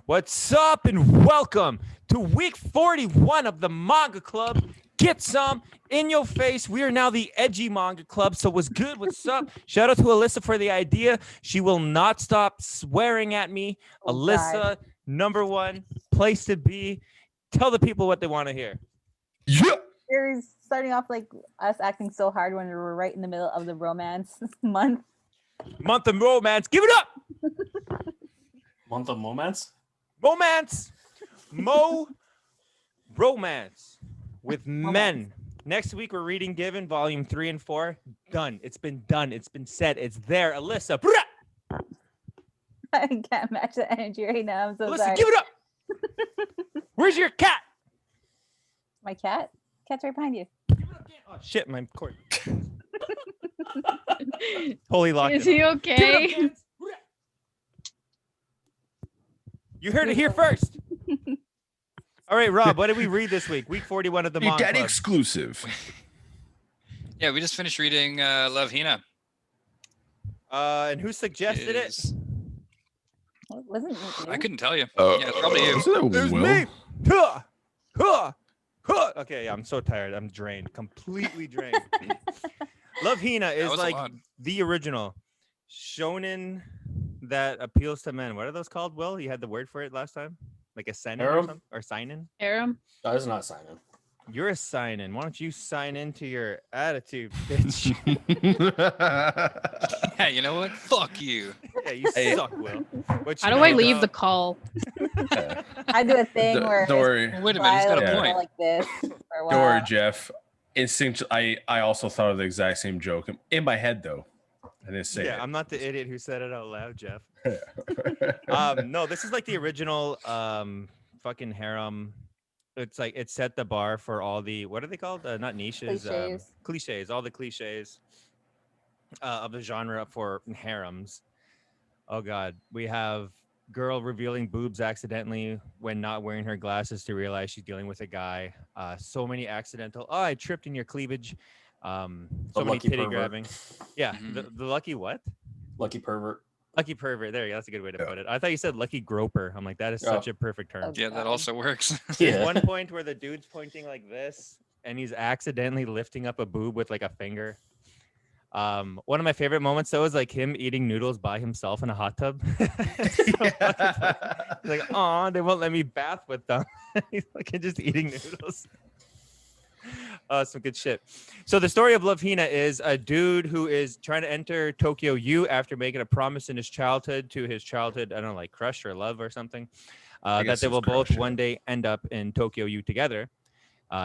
What's up and welcome to week 41 of the Manga Club. Get some in your face. We are now the edgy Manga Club. So what's good? What's up? Shout out to Alyssa for the idea. She will not stop swearing at me. Oh, Alyssa, God. number one, place to be. Tell the people what they want to hear. Yeah. You're starting off like us acting so hard when we're right in the middle of the romance month. Month of romance. Give it up. Month of romance? Romance. Romance with men. Next week, we're reading Given, volume 3 and 4. Done. It's been done. It's been said. It's there. Alyssa. I can't match the energy right now. I'm so Alyssa, sorry. give it up. Where's your cat? My cat? Cat's right behind you. Oh, shit, my cord. Totally locked. Is he okay? You heard it here first. All right, Rob, what did we read this week? Week 41 of the Manga Daddy Club. exclusive. Yeah, we just finished reading Love Hina. And who suggested it? Wasn't it you? I couldn't tell you. Yeah, it's probably you. Wasn't It was Will? me. Huh. Huh. Huh. Okay, yeah, I'm so tired. I'm drained. Completely drained. Love Hina is was a like lot. the original shonen that appeals to men. What are those called, Will? You had the word for it last time? Like a seinen or Harem? something? Or sign-in? Harem. No, it's not signing. You're a sign-in. Why don't you sign into your attitude, bitch? Yeah, you know what? Fuck you. Yeah, you Hey. suck, Will. What How you do know I leave the about- call? I do a thing where Don't worry. Wait a minute, he's got a I point. go like this for a Don't while. worry, Jeff. Instinct. I also thought of the exact same joke in my head though. I didn't say Yeah, it. I'm not the idiot who said it out loud, Jeff. No, this is like the original fucking harem. It's like it set the bar for all the, what are they called? Not niches, Cliches. cliches, all the cliches of the genre for harems. Oh God, we have girl revealing boobs accidentally when not wearing her glasses to realize she's dealing with a guy. So many accidental. Oh, I tripped in your cleavage. So many lucky titty pervert. grabbing. Yeah, Mhm. the lucky what? Lucky pervert. Lucky pervert. There you go. That's a good way to put it. I thought you said lucky groper. I'm like, that is such Oh. a perfect term. Yeah, that also works. There's Yeah. one point where the dude's pointing like this, and he's accidentally lifting up a boob with like a finger. One of my favorite moments though is like him eating noodles by himself in a hot tub. It's so fucking funny. He's like, "Aw, they won't let me bath with them." He's fucking just eating noodles. Some good shit. So the story of Love Hina is a dude who is trying to enter Tokyo U after making a promise in his childhood to his childhood, I don't know, like crush or love or something, that guess they it will was both crush, one yeah. day end up in Tokyo U together.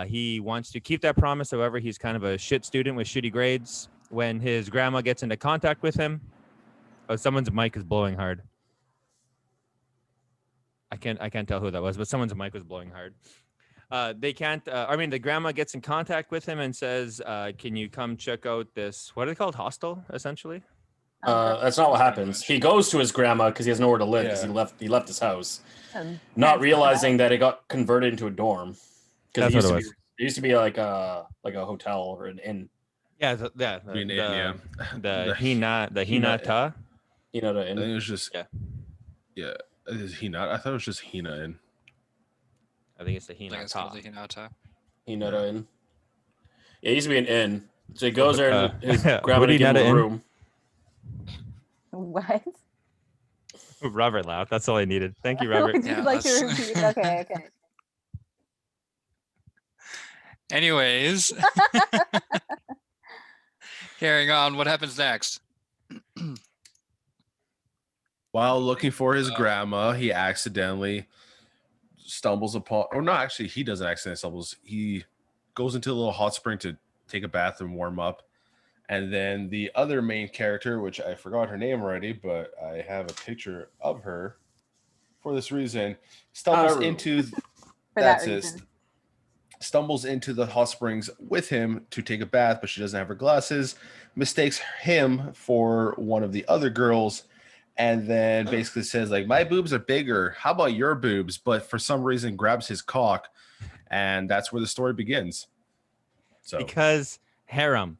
He wants to keep that promise. However, he's kind of a shit student with shitty grades. When his grandma gets into contact with him, oh, someone's mic is blowing hard. I can't tell who that was, but someone's mic was blowing hard. They can't. The grandma gets in contact with him and says, "Can you come check out this? What are they called? Hostel, essentially." That's not what happens. He goes to his grandma because he has nowhere to live because Yeah. he left his house, Um, not that's realizing that it got converted into a dorm. That's Because what it it used to be like a hotel or an inn. Yeah, I mean, yeah. the Hina- Hinata. You know the I think inn. it was just Yeah. yeah. Is he not? I thought it was just Hina in. I think it's the I think it's called the Hinata. Hinata. You know the inn. Yeah, it used to be an inn. So he goes there and his What grandma do you to give him know a the inn? room. What? Robert laughed. That's all I needed. Thank you, Would Robert. you Yeah, like to that's- repeat? Okay. Anyways, carrying on. What happens next? While looking for his grandma, he accidentally stumbles upon, or not actually, he doesn't accidentally stumbles. He goes into a little hot spring to take a bath and warm up. And then the other main character, which I forgot her name already, but I have a picture of her for this reason, stumbles Haru. into For that that's it, reason. stumbles into the hot springs with him to take a bath, but she doesn't have her glasses, mistakes him for one of the other girls, and then basically says like, my boobs are bigger, how about your boobs? But for some reason grabs his cock, and that's where the story begins. So Because harem.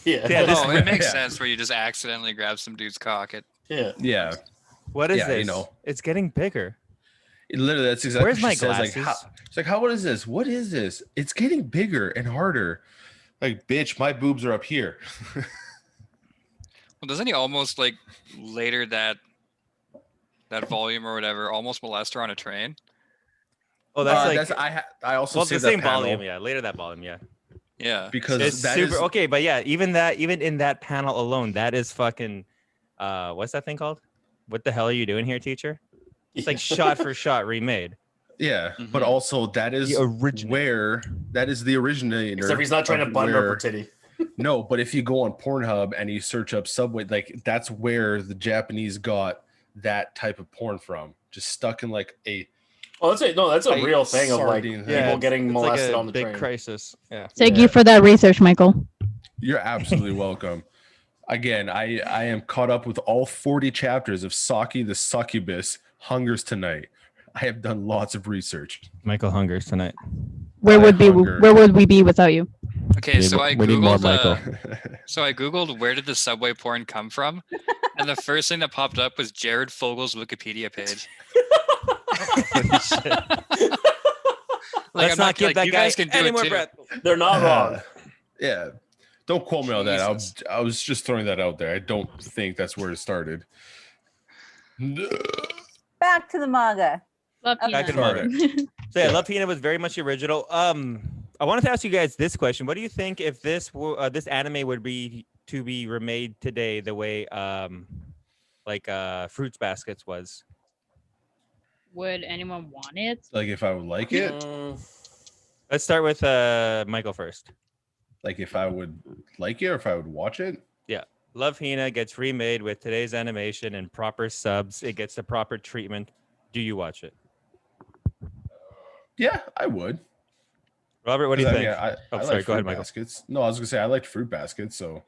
Yeah. Yeah, this- Oh, it makes yeah. sense where you just accidentally grab some dude's cock. Yeah. yeah, What is Yeah, this? you know. It's getting bigger. Literally, that's exactly Where's what my she says. Like, glasses? it's like, how? What is this? What is this? It's getting bigger and harder. Like, bitch, my boobs are up here. Well, doesn't he almost like later that volume or whatever almost molest her on a train? Oh, that's like that's I also well, it's see the that same panel volume. Yeah, later that volume. Yeah, Yeah. because it's that super is okay. But yeah, even in that panel alone, that is fucking. What's that thing called? What the hell are you doing here, teacher? It's like shot for shot remade. yeah, but Mhm. also that is The originator. where that is the originator. Except he's not trying to of button up her where- titty. No, but if you go on Pornhub and you search up Subway, like that's where the Japanese got that type of porn from. Just stuck in like a Oh, that's a real thing of like sardine people thing. getting molested like a on the big train. crisis. Yeah. Thank Yeah. you for that research, Michael. You're absolutely welcome. Again, I am caught up with all 40 chapters of Saki the Succubus Hungers Tonight. I have done lots of research. Michael hungers tonight. Where hunger. would we be without you? Okay, so I we need more googled. So I googled where did the subway porn come from, and the first thing that popped up was Jared Fogel's Wikipedia page. Holy shit. Like, Let's I'm not give that you guy guys can do any it more too. breath. They're not wrong. Yeah. Don't quote me on that. Jesus. I was just throwing that out there. I don't think that's where it started. Back to the manga. Love Okay. Back to the Sorry. manga. So yeah, Yeah. Love Hina was very much the original. I wanted to ask you guys this question: what do you think if this this anime would be to be remade today the way Fruits Baskets was? Would anyone want it? Like if I would like it, Let's start with Michael first. like if I would like it or if I would watch it. Love Hina gets remade with today's animation and proper subs. It gets the proper treatment. Do you watch it? Yeah, I would. Robert, what do you 'Cause think? I Oh, like sorry, go Fruit ahead, Michael. Baskets. No, I was gonna say I liked Fruit Baskets, so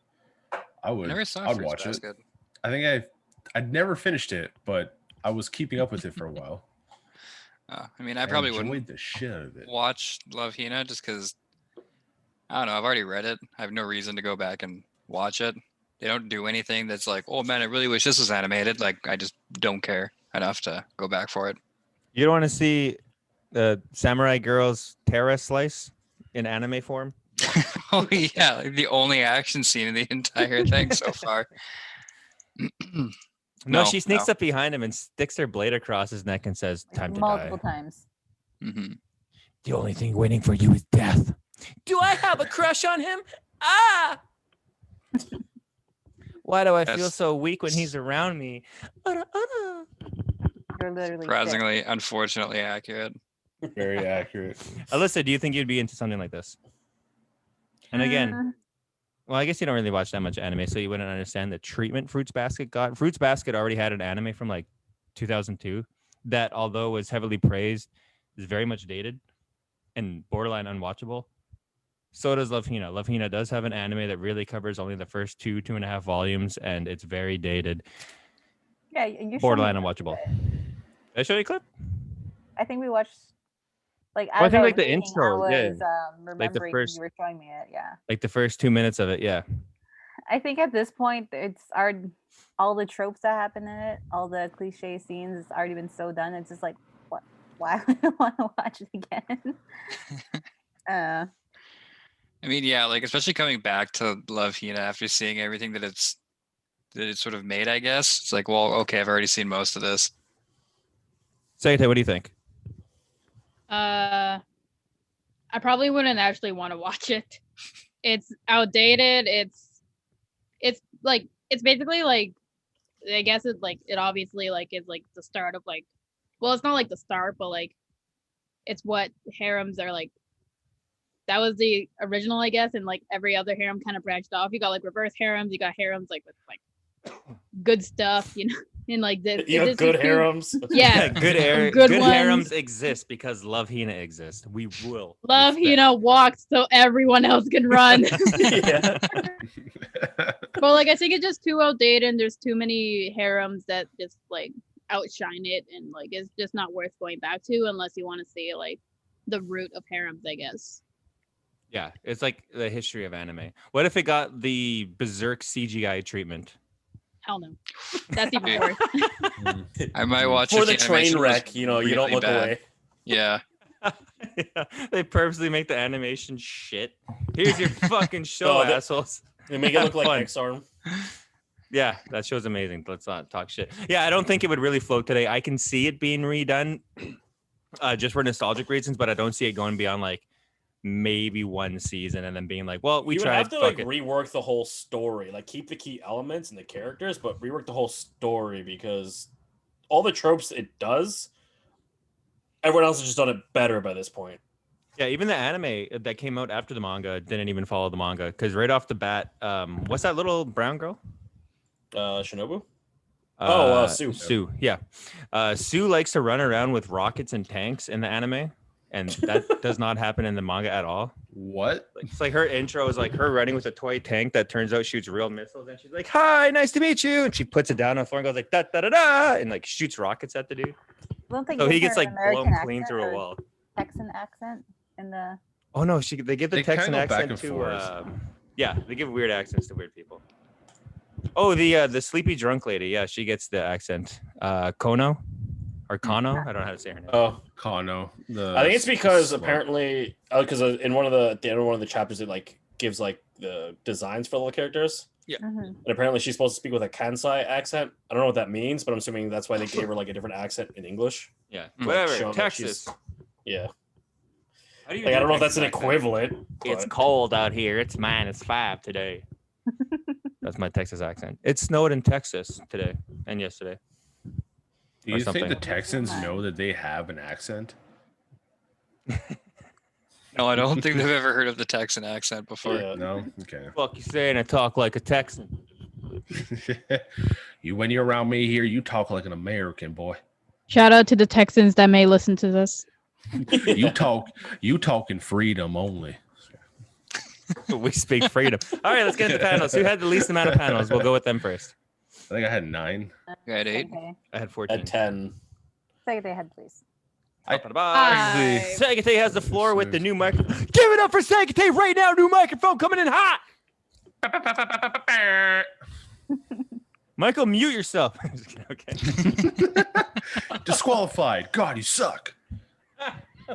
I I would. never saw I'd Fruits watch it. Basket. I think I'd never finished it, but I was keeping up with it for a while. I mean, I probably enjoyed wouldn't the shit out of it. watch Love Hina just because I don't know. I've already read it. I have no reason to go back and watch it. They don't do anything that's like, oh man, I really wish this was animated. Like, I just don't care enough to go back for it. You don't want to see the Samurai Girl's Terra slice in anime form? Oh yeah, like the only action scene in the entire thing so far. No, No, she sneaks no. up behind him and sticks her blade across his neck and says, "Time to Multiple die." times. Hmm. The only thing waiting for you is death. Do I have a crush on him? Ah! Why do I feel That's- so weak when he's around me? You're literally sick. Surprisingly, unfortunately accurate. Very accurate. Alyssa, do you think you'd be into something like this? And again, well, I guess you don't really watch that much anime, so you wouldn't understand the treatment Fruits Basket got. Fruits Basket already had an anime from like 2002 that, although was heavily praised, is very much dated and borderline unwatchable. So does Love Hina. Love Hina does have an anime that really covers only the first 2.5 volumes, and it's very dated. Yeah, you showed Borderline me unwatchable. yesterday. Did I show you a clip? I think we watched like Well, I as think, I like, was the reading, intro, I yeah. was remembering first- you were showing me it. Yeah. Like the first 2 minutes of it, yeah. I think at this point it's all the tropes that happen in it, all the cliche scenes, it's already been so done. It's just like, what? Why would I want to watch it again? I mean, yeah, like especially coming back to Love Hina after seeing everything that it's sort of made, I guess. It's like, well, okay, I've already seen most of this. Sayate, what do you think? I probably wouldn't actually want to watch it. It's outdated. It's like it's basically like I guess it's like it obviously like is like the start of like well it's not like the start but like it's what harems are like. That was the original, I guess, and like every other harem kind of branched off. You got like reverse harems, you got harems like with like good stuff, you know, and like this. You have good harems. Yeah, good good good ones. harems exist because Love Hina exists. We will. Love respect. Hina walks so everyone else can run. Yeah. But like I think it's just too outdated and there's too many harems that just like outshine it and like it's just not worth going back to unless you want to see like the root of harems, I guess. Yeah, it's like the history of anime. What if it got the Berserk CGI treatment? Hell no. That's even worse. I might watch For if the train animation was wreck, you know, you don't really look bad. away. Yeah. Yeah, they purposely make the animation shit. Here's your fucking show, No, they- assholes. They make it look Have like fun. X-Arm. Yeah, that show's amazing. Let's not talk shit. Yeah, I don't think it would really float today. I can see it being redone just for nostalgic reasons, but I don't see it going beyond like maybe one season and then being like, well, we You would tried. have to Fuck like it. rework the whole story, like keep the key elements and the characters, but rework the whole story because all the tropes it does, everyone else has just done it better by this point. Yeah, even the anime that came out after the manga didn't even follow the manga because right off the bat, what's that little brown girl? Shinobu? Sue. Sue, yeah. Sue likes to run around with rockets and tanks in the anime, and that does not happen in the manga at all. What? It's like her intro is like her running with a toy tank that turns out shoots real missiles, and she's like, "Hi, nice to meet you," and she puts it down on the floor and goes like da da da da, and like shoots rockets at the dude. Don't they So give he her gets an like American blown clean accent through a or wall. Texan accent in the. Oh no, they give the They Texan kinda go back accent and to. forth. Yeah, they give weird accents to weird people. Oh, the sleepy drunk lady. Yeah, she gets the accent. Kono or Kano. I don't know how to say her name. Oh, Kano. I think it's because slug. apparently, because in one of the at the end of one of the chapters, it like gives like the designs for all the characters, Mhm. and apparently she's supposed to speak with a Kansai accent. I don't know what that means, but I'm assuming that's why they gave her like a different accent in English. Yeah, Mm. whatever. Show that Texas. she's- Yeah, How do you like I do don't know if Texas that's an accent? equivalent. It's but- cold out here. It's -5 today. That's my Texas accent. It snowed in Texas today and yesterday. Do or you think the something. Texans know that they have an accent? No, I don't think they've ever heard of the Texan accent before. Yeah. No? Okay. Fuck you saying I talk like a Texan. When you're around me here, you talk like an American boy. Shout out to the Texans that may listen to this. You talk in freedom only. We speak freedom. All right, let's get into panels. Who had the least amount of panels? We'll go with them first. I think I had 9. You had 8. Okay. I had 14. At 10. Say they had, please. Top of the box. Five. Sagate has the floor with the new microphone. Give it up for Sagate right now. New microphone coming in hot. Michael, mute yourself. Okay. Disqualified. God, you suck.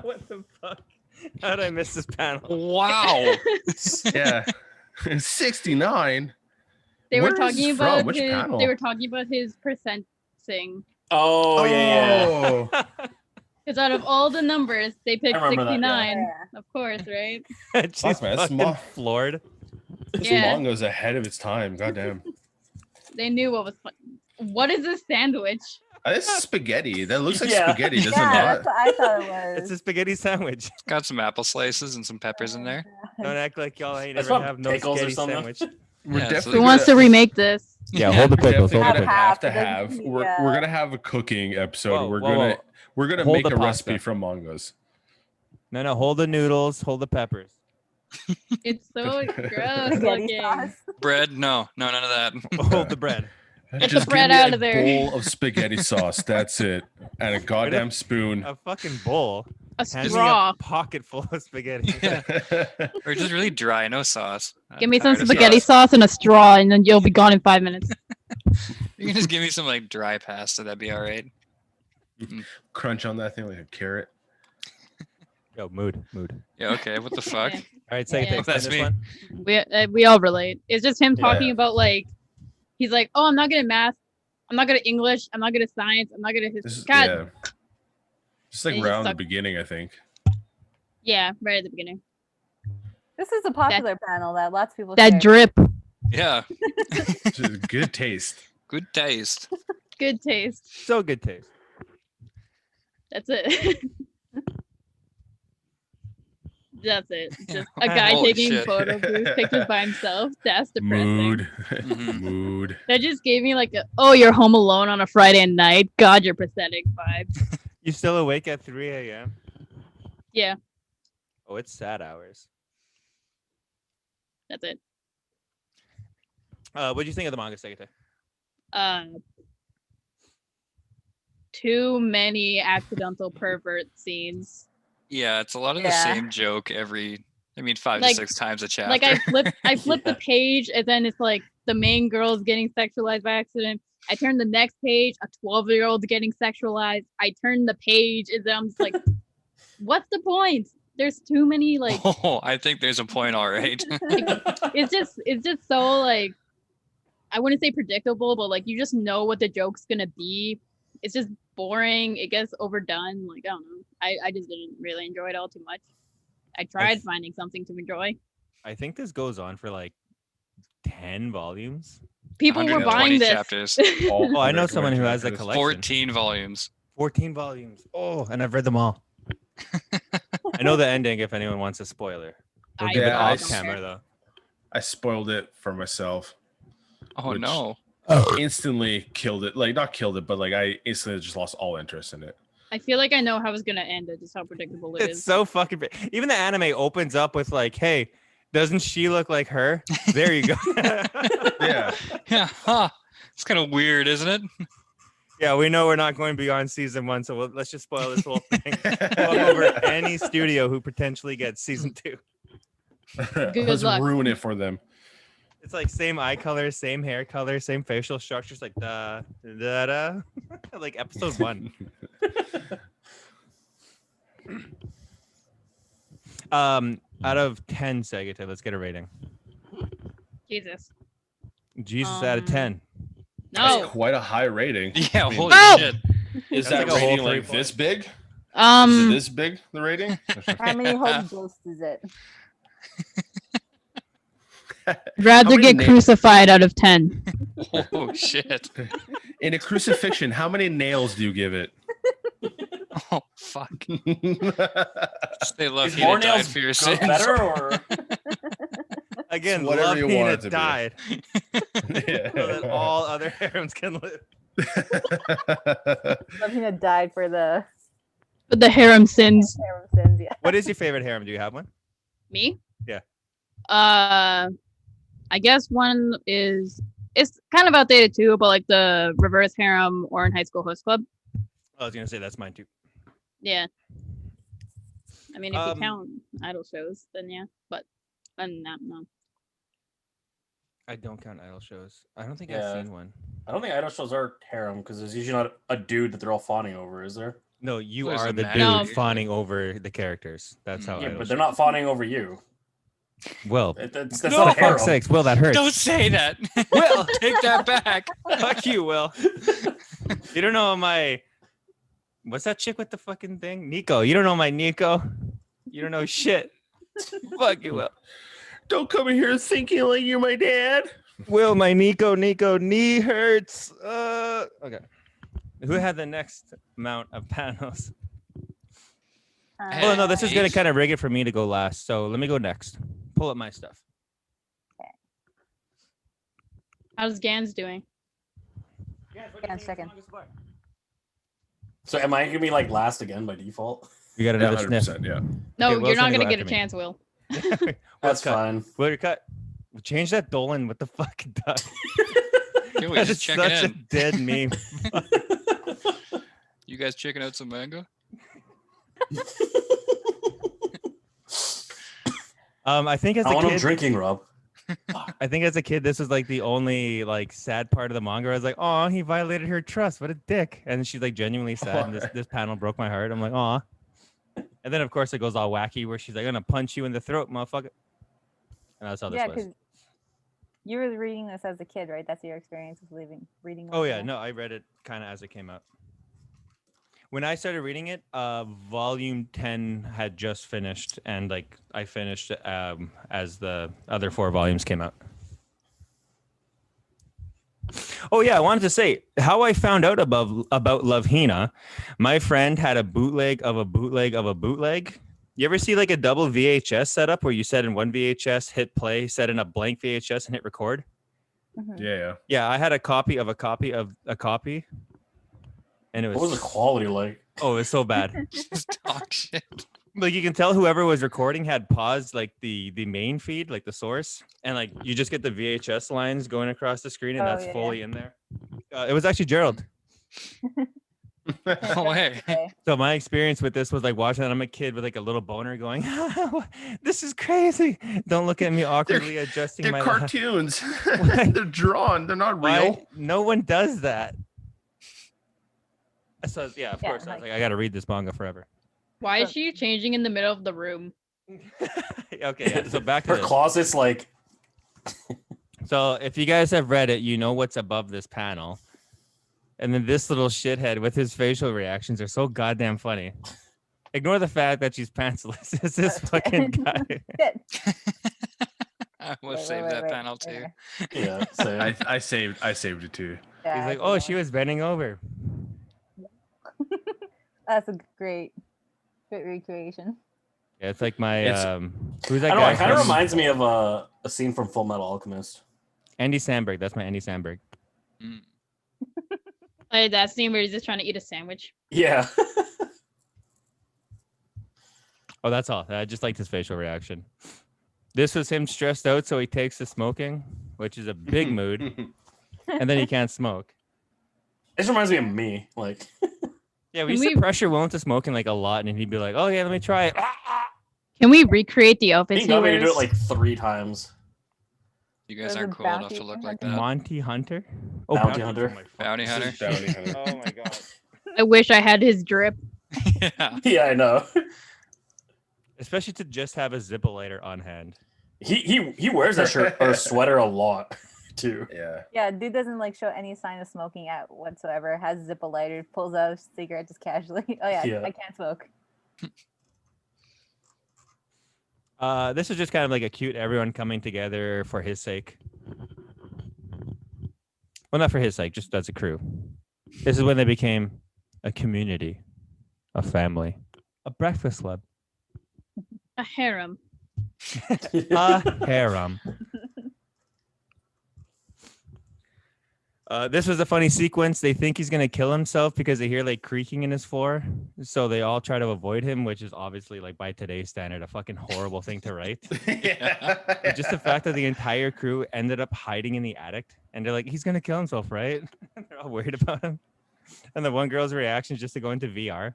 What the fuck? How did I miss this panel? Wow. Yeah. 69. They Where were is talking this about from? Which his. panel? They were talking about his percenting. Oh, yeah. Oh. Because out of all the numbers, they picked remember that, 69. yeah. Of course, right? She's Fuck, man, that's fucking mo- floored. This Yeah. manga's ahead of its time. Goddamn. They knew what was fun. What is this sandwich? This is spaghetti. That looks like Yeah. spaghetti, does Yeah, it that's not? what I thought it was. It's a spaghetti sandwich. Got some apple slices and some peppers in there. Don't act like y'all ain't That's ever not have no pickles or spaghetti something. sandwich. We're Yeah, so- definitely Who wants to gonna- remake this? Yeah, hold the we're pickles. definitely Hold the gonna pickles. have to Half, have. doesn't- We're yeah. gonna have a cooking episode. Whoa, we're whoa, gonna whoa. we're gonna Hold make the a recipe pasta. from mangas. No, hold the noodles, hold the peppers. It's so gross Spaghetti looking. sauce. Bread? No, none of that. Hold the bread. Get the Just bread give me out a of there. bowl of spaghetti sauce. That's it, and a goddamn spoon. A fucking bowl. A Hand me straw. a pocket full of spaghetti. Yeah. Or just really dry, no sauce. I'm Give me some tired of spaghetti sauce. sauce and a straw, and then you'll be gone in 5 minutes. You can just give me some like dry pasta. That'd be all right. Crunch on that thing like a carrot. Yo, mood. Yeah. Okay. What the fuck? Yeah. All right, say Yeah. it. That's this me. one. We all relate. It's just him talking Yeah. about like, he's like, oh, I'm not good at math. I'm not good at English. I'm not good at science. I'm not good at This history. is, God, yeah. Just like They just around the suck. beginning, I think. yeah, right at the beginning. This is a popular panel that lots of people That share. drip, Yeah. Just good taste. Good taste. good taste. So good taste. That's it. That's it. Just a guy Holy taking shit. photo booth pictures by himself. That's depressing. Mood. Mhm. Mood. That just gave me like a, oh, you're home alone on a Friday night. God, you're pathetic vibe. You still awake at 3 a.m.? Yeah, Oh, it's sad hours. that's it. What do you think of the manga, Segate? Too many accidental pervert scenes. Yeah, it's a lot of the Yeah. same joke every. I mean, 5 Like- to 6 times a chapter. Like I flip the page and then it's like the main girl's getting sexualized by accident. I turn the next page, a 12-year-old getting sexualized. I turn the page, and then I'm just like, what's the point? There's too many like. Oh, I think there's a point, all right. It's just so like, I wouldn't say predictable, but like you just know what the joke's gonna be. It's just boring. It gets overdone. Like I don't know. I just didn't really enjoy it all too much. I tried finding something to enjoy. I think this goes on for like 10 volumes. People were 120 buying this. chapters, Oh, I know someone who has a collection. 14 volumes. 14 volumes. Oh, and I've read them all. I know the ending if anyone wants a spoiler. We'll give it Yeah, off I camera though. I spoiled it for myself. Oh Which- no. Instantly killed it. Like not killed it, but like I instantly just lost all interest in it. I feel like I know how it's gonna end. It just how predictable it It's is. so fucking even the anime opens up with like, hey, doesn't she look like her? There you go. Yeah. Yeah, huh. It's kind of weird, isn't it? Yeah, we know we're not going beyond season 1, so let's just spoil this whole thing. Fuck over any studio who potentially gets season 2. Let's luck. ruin it for them. It's like same eye color, same hair color, same facial structures, like da da da, like episode 1. Out of 10, Sagita, let's get a rating. Jesus. Jesus out of 10. That's No. quite a high rating. Yeah, I mean, holy No! shit. Is That's that like a whole rating 3 like this big? Is it this big, the rating? How many hope ghosts is it? Rather many get na- crucified out of 10. Oh shit. In a crucifixion, how many nails do you give it? Oh fuck. They love Is you more to die nails for your good, sins. better or Again, It's whatever Love you Hina want it to be. died so that all other harems can live. Love Hina died for the But the harem sins. harem sins. Yeah. What is your favorite harem? Do you have one? Me? Yeah. I guess one is it's kind of outdated too, but like the reverse harem or in high school host club. I was gonna say that's mine too. Yeah. I mean, if you Um, count idol shows, then yeah. But no. I don't count idol shows. I don't think Yeah. I've seen one. I don't think idol shows are harem because there's usually not a dude that they're all fawning over, is there? No, you There's are a the man dude No. fawning over the characters. That's how. Yeah, idol but they're shows- not fawning over you. Well, That's No, not a for harem. fuck's sakes, Will, that hurts. Don't say that. Will, Take that back. fuck you, Will. You don't know my. What's that chick with the fucking thing? Nico. You don't know my Nico. You don't know shit. Fuck you, Will. Don't come in here thinking like you're my dad. Will, my Nico, knee hurts. Okay. Who had the next amount of panels? Oh no, this is gonna kind of rig it for me to go last. So let me go next. Pull up my stuff. How's Gans doing? Gans second. So am I gonna be like last again by default? You got Yeah, another sniff. 100%, yeah. No, Okay, Will's you're not gonna gonna go get a after me. chance, Will. That's cut. fine. Will, your cut. Change that Dolan with the fucking duck. Can we That just is check such it a in? dead meme. You guys checking out some manga? I think as I a want him kid, drinking, Rob. I think as a kid, this was like the only like sad part of the manga. I was like, oh, he violated her trust. What a dick. And she's like genuinely sad. And this panel broke my heart. I'm like, aw. And then of course it goes all wacky where she's like, I'm gonna punch you in the throat, motherfucker. And that's how this Yeah, was. because you were reading this as a kid, right? That's your experience with reading. Oh Love yeah, Hina? no, I read it kind of as it came out. When I started reading it, volume 10 had just finished, and like I finished as the other 4 volumes came out. Oh yeah, I wanted to say how I found out about Love Hina. My friend had a bootleg of a bootleg of a bootleg. You ever see like a double VHS setup where you set in one VHS, hit play, set in a blank VHS, and hit record? Mhm. Yeah. Yeah, I had a copy of a copy of a copy, and it was What was the quality like? oh, it was so bad. Just talk shit. Like you can tell whoever was recording had paused like the main feed, like the source, and like you just get the VHS lines going across the screen, and Oh, that's yeah, fully in there. It was actually Gerald. No way. So my experience with this was like watching it. I'm a kid with like a little boner going, "This is crazy." Don't look at me awkwardly adjusting They're my. cartoons. They're drawn. They're not Why? real. No one does that. So yeah, of Yeah, course. I was like- like, I gotta read this manga forever. Why is she changing in the middle of the room? Okay, yeah. So back to Her this. closet's like So if you guys have read it, you know what's above this panel. And then this little shithead with his facial reactions are so goddamn funny. Ignore the fact that she's pantsless. It's this fucking guy. Shit. I will Wait, save wait, that wait, panel too. wait. yeah. Same. I saved it too. Yeah, He's I like, see "Oh, that she one. was bending over." That's a great recreation. Yeah, it's like my It's- who's I that don't know. guy? It kind of from- reminds me of a scene from Full Metal Alchemist. Andy Samberg. That's my Andy Samberg. Mm. Like that scene where he's just trying to eat a sandwich. Yeah. Oh, that's all. I just liked his facial reaction. This was him stressed out, so he takes to smoking, which is a big mood, and then he can't smoke. This reminds me of me. Like, Yeah, we Can used to we- pressure Will into smoking like a lot, and he'd be like, "Oh yeah, let me try it." Can we recreate the outfits he he got me to do wears? it like 3 times. You guys There's a aren't cool enough bounty to look hunter. like that. Monty Hunter. Oh, Bounty Hunter. Oh, my fuck. Bounty hunter. Bounty hunter. Oh my god. I wish I had his drip. Yeah. Yeah, I know. Especially to just have a Zippo lighter on hand. He wears that shirt or sweater a lot too. Yeah. Yeah, dude doesn't like show any sign of smoking at whatsoever. Has a Zippo lighter, pulls out a cigarette just casually. Oh yeah, Yeah. I can't smoke. This is just kind of like a cute everyone coming together for his sake. Well, not for his sake, just as a crew. This is when they became a community, a family, a breakfast club, A harem. a harem. This was a funny sequence. They think he's gonna kill himself because they hear like creaking in his floor, so they all try to avoid him, which is obviously like by today's standard a fucking horrible thing to write. But just the fact that the entire crew ended up hiding in the attic, and they're like, "He's gonna kill himself, right?" They're all worried about him, and the one girl's reaction is just to go into VR.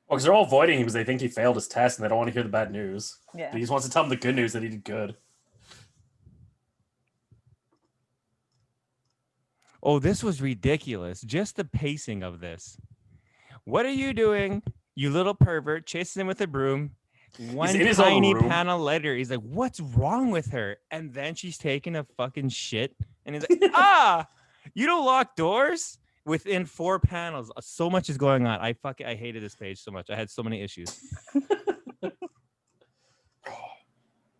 Well, because they're all avoiding him because they think he failed his test and they don't want to hear the bad news. Yeah. But he just wants to tell them the good news that he did good. Oh, this was ridiculous. Just the pacing of this. What are you doing, you little pervert? Chasing him with a broom. One in his own tiny room. panel later, he's like, "What's wrong with her?" And then she's taking a fucking shit. And he's like, "Ah, you don't lock doors?" Within 4 panels, so much is going on. I hated this page so much. I had so many issues.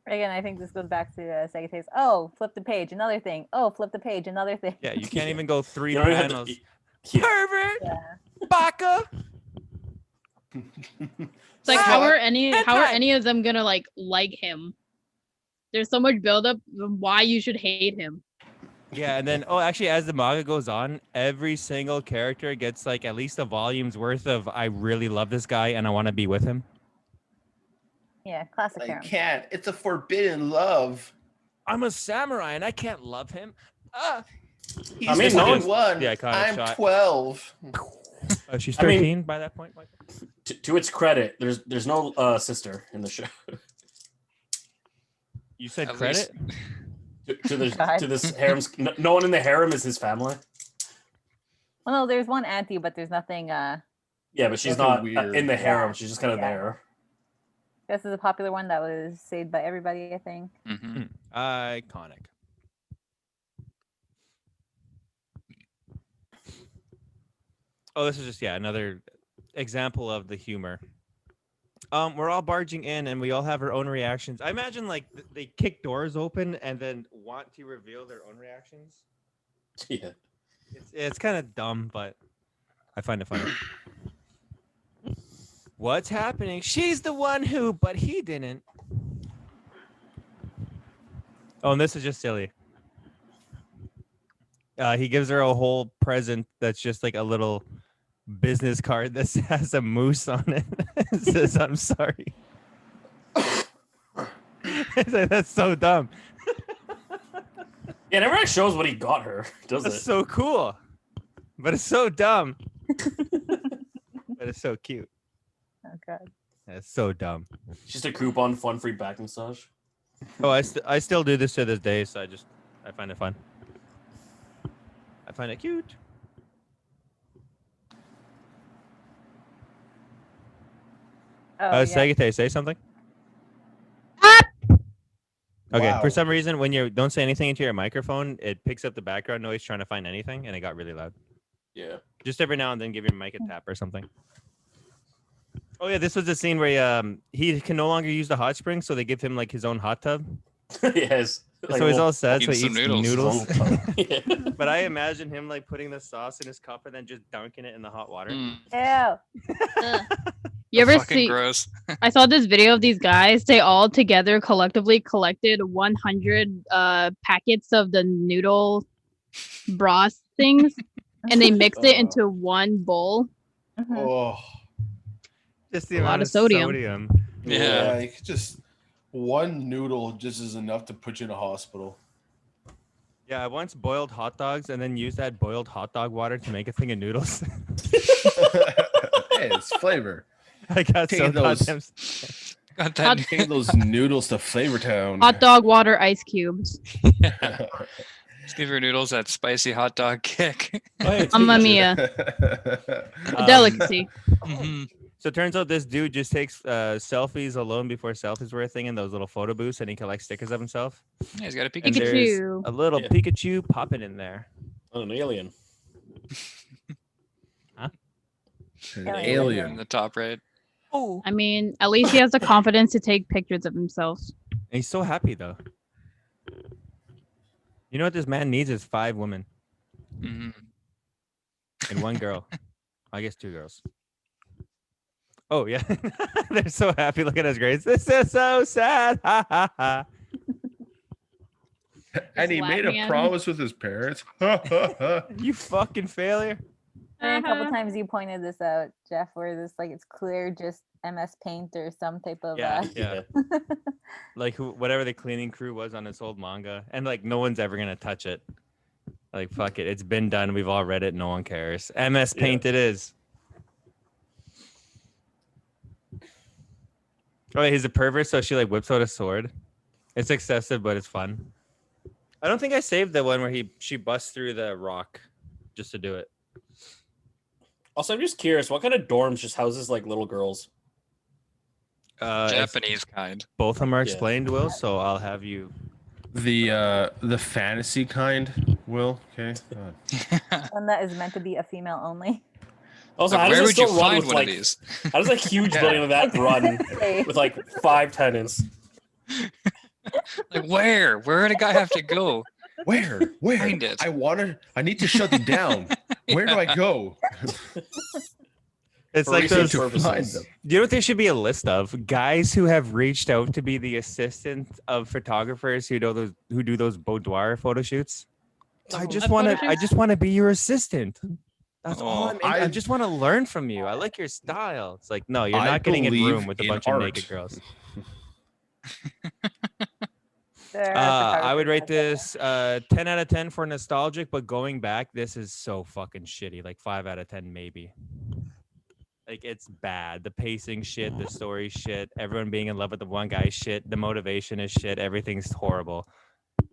Again, I think this goes back to Sega Taste. Oh, flip the page, another thing. Oh, flip the page, another thing. Yeah, you can't even go 3 You don't even have panels. to, yeah. Pervert, Yeah. baka. It's like Ah, how are any hentai. of them gonna like him? There's so much buildup of why you should hate him. Yeah, and then actually, as the manga goes on, every single character gets like at least a volume's worth of "I really love this guy and I want to be with him." Yeah, classic I harem. can't. It's a forbidden love. I'm a samurai and I can't love him. Ah. He's I mean, no one's- 21. the iconic I'm shot. 12. She's I mean- 13 by that point. Michael? To its credit, there's no sister in the show. You said At credit? to this harem's. No one in the harem is his family. Well, no, there's one auntie, but there's nothing. Yeah, but she's Nothing not weird. in the harem. Yeah. She's just kind of Yeah. there. This is a popular one that was saved by everybody, I think. Hmm. Iconic. Oh, this is just another example of the humor. We're all barging in and we all have our own reactions. I imagine like they kick doors open and then want to reveal their own reactions. Yeah. It's kind of dumb, but I find it funny. What's happening? She's the one who, but he didn't. Oh, and this is just silly. He gives her a whole present that's just like a little business card that has a moose on it. It says, "I'm sorry." It's like, that's so dumb. Yeah, it never actually shows what he got her, does That's it? so cool. but it's so dumb. But it's so cute. Oh god. It's so dumb. Just a coupon fun free back massage. Oh, I still do this to this day, so I find it fun. I find it cute. Oh yeah. Sagite, say something. Okay, Wow. for some reason, when you don't say anything into your microphone, it picks up the background noise trying to find anything, and it got really loud. Yeah. Just every now and then, give your mic a tap or something. Oh yeah, this was the scene where he can no longer use the hot spring, so they give him like his own hot tub. Yes. So he's all sad, so he eating eats some noodles. Yeah. But I imagine him like putting the sauce in his cup and then just dunking it in the hot water. Mm, Ew. Ugh. You ever fucking see? gross. I saw this video of these guys. They all together collectively collected 100 packets of the noodle broth things, and they mixed it into one bowl. Mhm. Oh, Just the A lot amount of sodium. Yeah. you could just one noodle just is enough to put you in a hospital. Yeah, I once boiled hot dogs and then used that boiled hot dog water to make a thing of noodles. Hey, it's flavor. I got so Taking those- goddamn. Got Hot- that. Take those noodles to Flavor Town. Hot dog water ice cubes. Just give your noodles that spicy hot dog kick. Oh, hey, Mamma speaking of mia. A Um, delicacy. Mhm. So it turns out this dude just takes selfies alone before selfies were a thing in those little photo booths, and he collects stickers of himself. Yeah, he's got a And Pikachu. there's Pikachu. a little Yeah. Pikachu popping in there. Oh, an alien. An in alien. the top right. Oh, I mean, at least he has the confidence to take pictures of himself. he's so happy though. You know what this man needs is 5 women Mhm. and 1 girl. I guess 2 girls. Oh yeah, they're so happy looking at his grades. This is so sad. Ha ha ha. And he made laughing at a him. promise with his parents. You fucking failure. A couple Uh-huh. times you pointed this out, Jeff, where this like it's clear just MS Paint or some type of Yeah, yeah. Like whatever the cleaning crew was on this old manga, and like no one's ever gonna touch it. Like fuck it, it's been done. We've all read it. No one cares. MS Yeah. Paint it is. Oh, yeah, he's a pervert, so she like whips out a sword. It's excessive, but it's fun. I don't think I saved the one where she busts through the rock just to do it. Also, I'm just curious, what kind of dorms just houses like little girls? It's- Japanese kind. both of them are Yeah. explained, Will. So I'll have you. The fantasy kind, Will. Okay. one that is meant to be a female only. Also, Like, how where does it would you still run find with one like? of these? How does a huge Yeah. building like that run Hey. with like 5 tenants? Like where? Where did a guy have to go? Where? Find it. I need to shut them down. Where do I go? It's For like research those. purposes. Find them. Do you know what there should be a list of guys who have reached out to be the assistant of photographers who do those boudoir photo shoots? I just What want photo to. I shoots? just want to be your assistant. That's all. Oh, I I- just want to learn from you. I like your style. It's like no, you're I not getting in believe room with a in bunch art. of naked girls. There are I would rate photographers out there. this 10 out of 10 for nostalgic, but going back, this is so fucking shitty. Like 5 out of 10 maybe. Like it's bad. The pacing shit, the story shit, everyone being in love with the one guy shit, the motivation is shit, everything's horrible.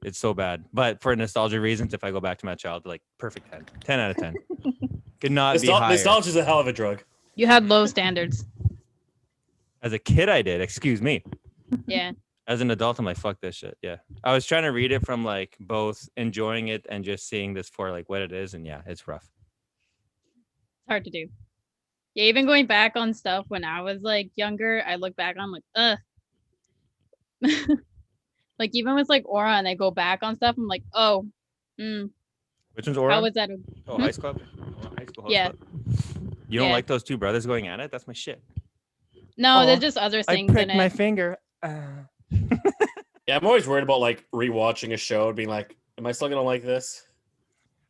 It's so bad. But for nostalgia reasons, if I go back to my childhood, like perfect 10. 10 out of 10. Could not be higher. Nostalgia is a hell of a drug. You had low standards. As a kid, I did. Excuse me. Yeah. As an adult, I'm like, fuck this shit. Yeah. I was trying to read it from like both enjoying it and just seeing this for like what it is. And yeah, it's rough. It's hard to do. Yeah, even going back on stuff when I was like younger, I look back on like, ugh. Like even with like Aura and I go back on stuff, I'm like, oh, Which one's Aura? how was that? Oh, High Club? High School Host Yeah. Club. You don't Yeah. like those two brothers going at it? That's my shit. No, Aw, there's just other I things in pricked my it. finger. Yeah, I'm always worried about like rewatching a show and being like, am I still gonna like this?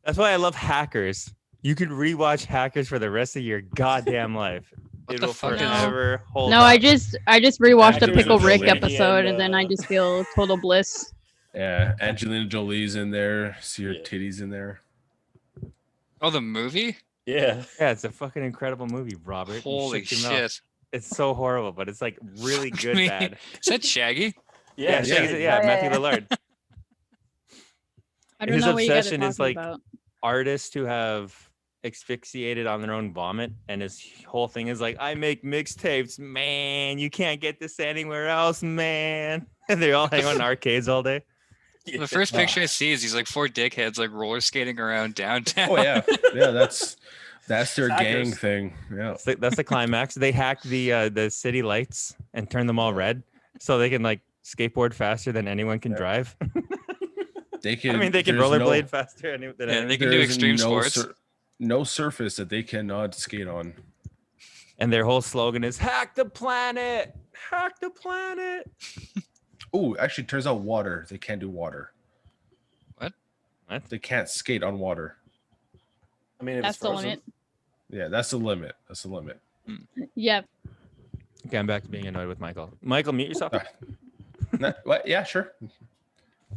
That's why I love Hackers. You could rewatch Hackers for the rest of your goddamn life. What It the will fuck is- forever hold No, up. I just rewatched the Actors Pickle with Rick Jolie episode, and, and then I just feel total bliss. Yeah, Angelina Jolie's in there. See her Yeah. titties in there. Oh, the movie? Yeah. Yeah, it's a fucking incredible movie, Robert. You Holy shut your mouth. shit. It's so horrible, but it's like really good Me- bad. Is that Shaggy? Yeah. Shaggy's- Shaggy. yeah, Oh, Matthew yeah. Lillard. I don't His know what you guys are obsession talking is like about. artists who have asphyxiated on their own vomit, and his whole thing is like, I make mixtapes, man. You can't get this anywhere else, man. And they all hang on in arcades all day. Yeah. The first picture I see is these like 4 dickheads like roller skating around downtown. Oh yeah, yeah. That's their gang Hackers. thing. Yeah. That's the climax. They hacked the city lights and turned them all red, so they can like skateboard faster than anyone can Yeah. drive. They can. I mean, they can there's rollerblade faster than Yeah, anyone. they can do there's extreme no sports. no surface that they cannot skate on. And their whole slogan is "Hack the planet, hack the planet." Oh, actually, turns out water. They can't do water. What? What? They can't skate on water. I mean, if That's it's the frozen. limit. Yeah, that's the limit. That's the limit. Yep. Okay, I'm back to being annoyed with Michael. Michael, mute yourself. What? Yeah, sure.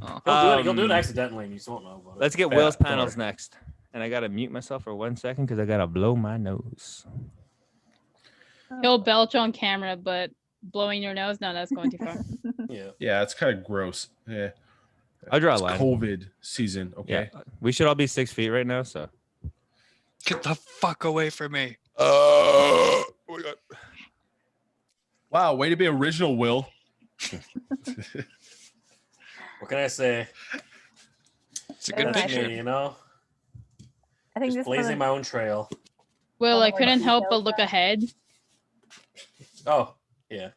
Oh. He'll do it Um, accidentally, and you just won't know about it. Let's get Yeah, Will's don't panels worry. next. And I gotta mute myself for 1 second because I gotta blow my nose. He'll belch on camera, but blowing your nose, no, that's going too far. Yeah. Yeah, it's kind of gross. Yeah, I'll draw a it's line. COVID season. Yeah, Okay. we should all be 6 feet right now. So. Get the fuck away from me. Oh my god. Wow, way to be original, Will. What can I say? It's a Very good nice. picture. Me, you know, I think just this blazing one, my own trail. Well, I More couldn't help but details look now. ahead. Oh, yeah.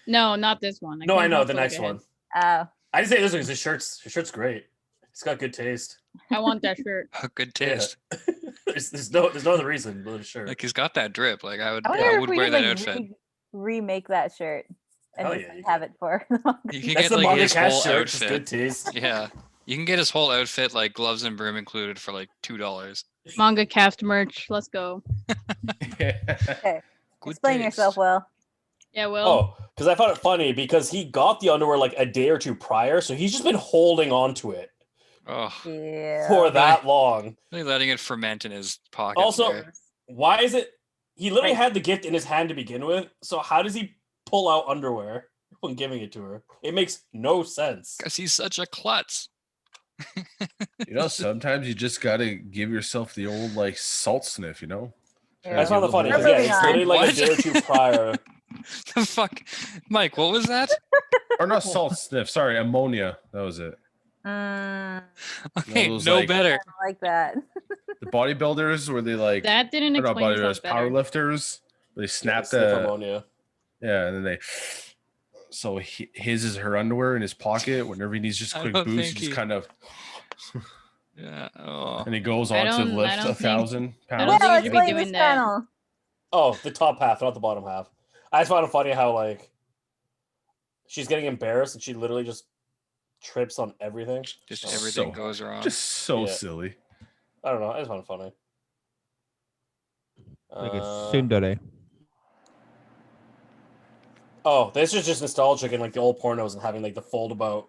No, not this one. No, I couldn't know help the but look next ahead. one. oh, I just say this one because his shirt's great. It's got good taste. I want that shirt. Good Yeah. taste. there's no other reason but his shirt. Like he's got that drip. Like I would, I wonder I if would we wear could that like outfit. remake that shirt and Hell just yeah, you have could. it for. You can That's get the like Manga his Cash whole shirt. Just good outfit. taste. Yeah, you can get his whole outfit, like gloves and broom included, for like $2. Manga cast merch. Let's go. Good Explain yourself, taste. Will. Yeah, well, Oh, because I found it funny because he got the underwear like a day or two prior, so he's just been holding on to it Oh, Yeah. for that long. really letting it ferment in his pocket. Also- there. Why is it? He literally Right. had the gift in his hand to begin with, so how does he pull out underwear when giving it to her? It makes no sense. Because he's such a klutz. You know, sometimes you just gotta give yourself the old like salt sniff. You know. Yeah. That's not the funny. We're Because, yeah, moving it's on. literally like What? a day or two prior. The fuck, Mike? What was that? Or not salt sniff. Sorry, ammonia. That was it. Okay, those, no like- better. I like that. The bodybuilders where they like that didn't or not explain bodybuilders, yourself better. powerlifters. They snap Sniff the ammonia. yeah, and then they. So his is her underwear in his pocket. Whenever he needs just I quick don't boost, he think just he- kind of Yeah. Oh. and he goes I on to don't- I lift don't think- 1,000 I pounds. don't think Will, you should be explain doing this that. panel. Oh, the top half, not the bottom half. I just found it funny how like she's getting embarrassed and she literally just trips on everything. Just Oh, everything so- goes wrong. Just so Yeah. silly. I don't know. I just found it funny. Like a Uh, tsundere. oh, this is just nostalgic and like the old pornos and having like the fold about.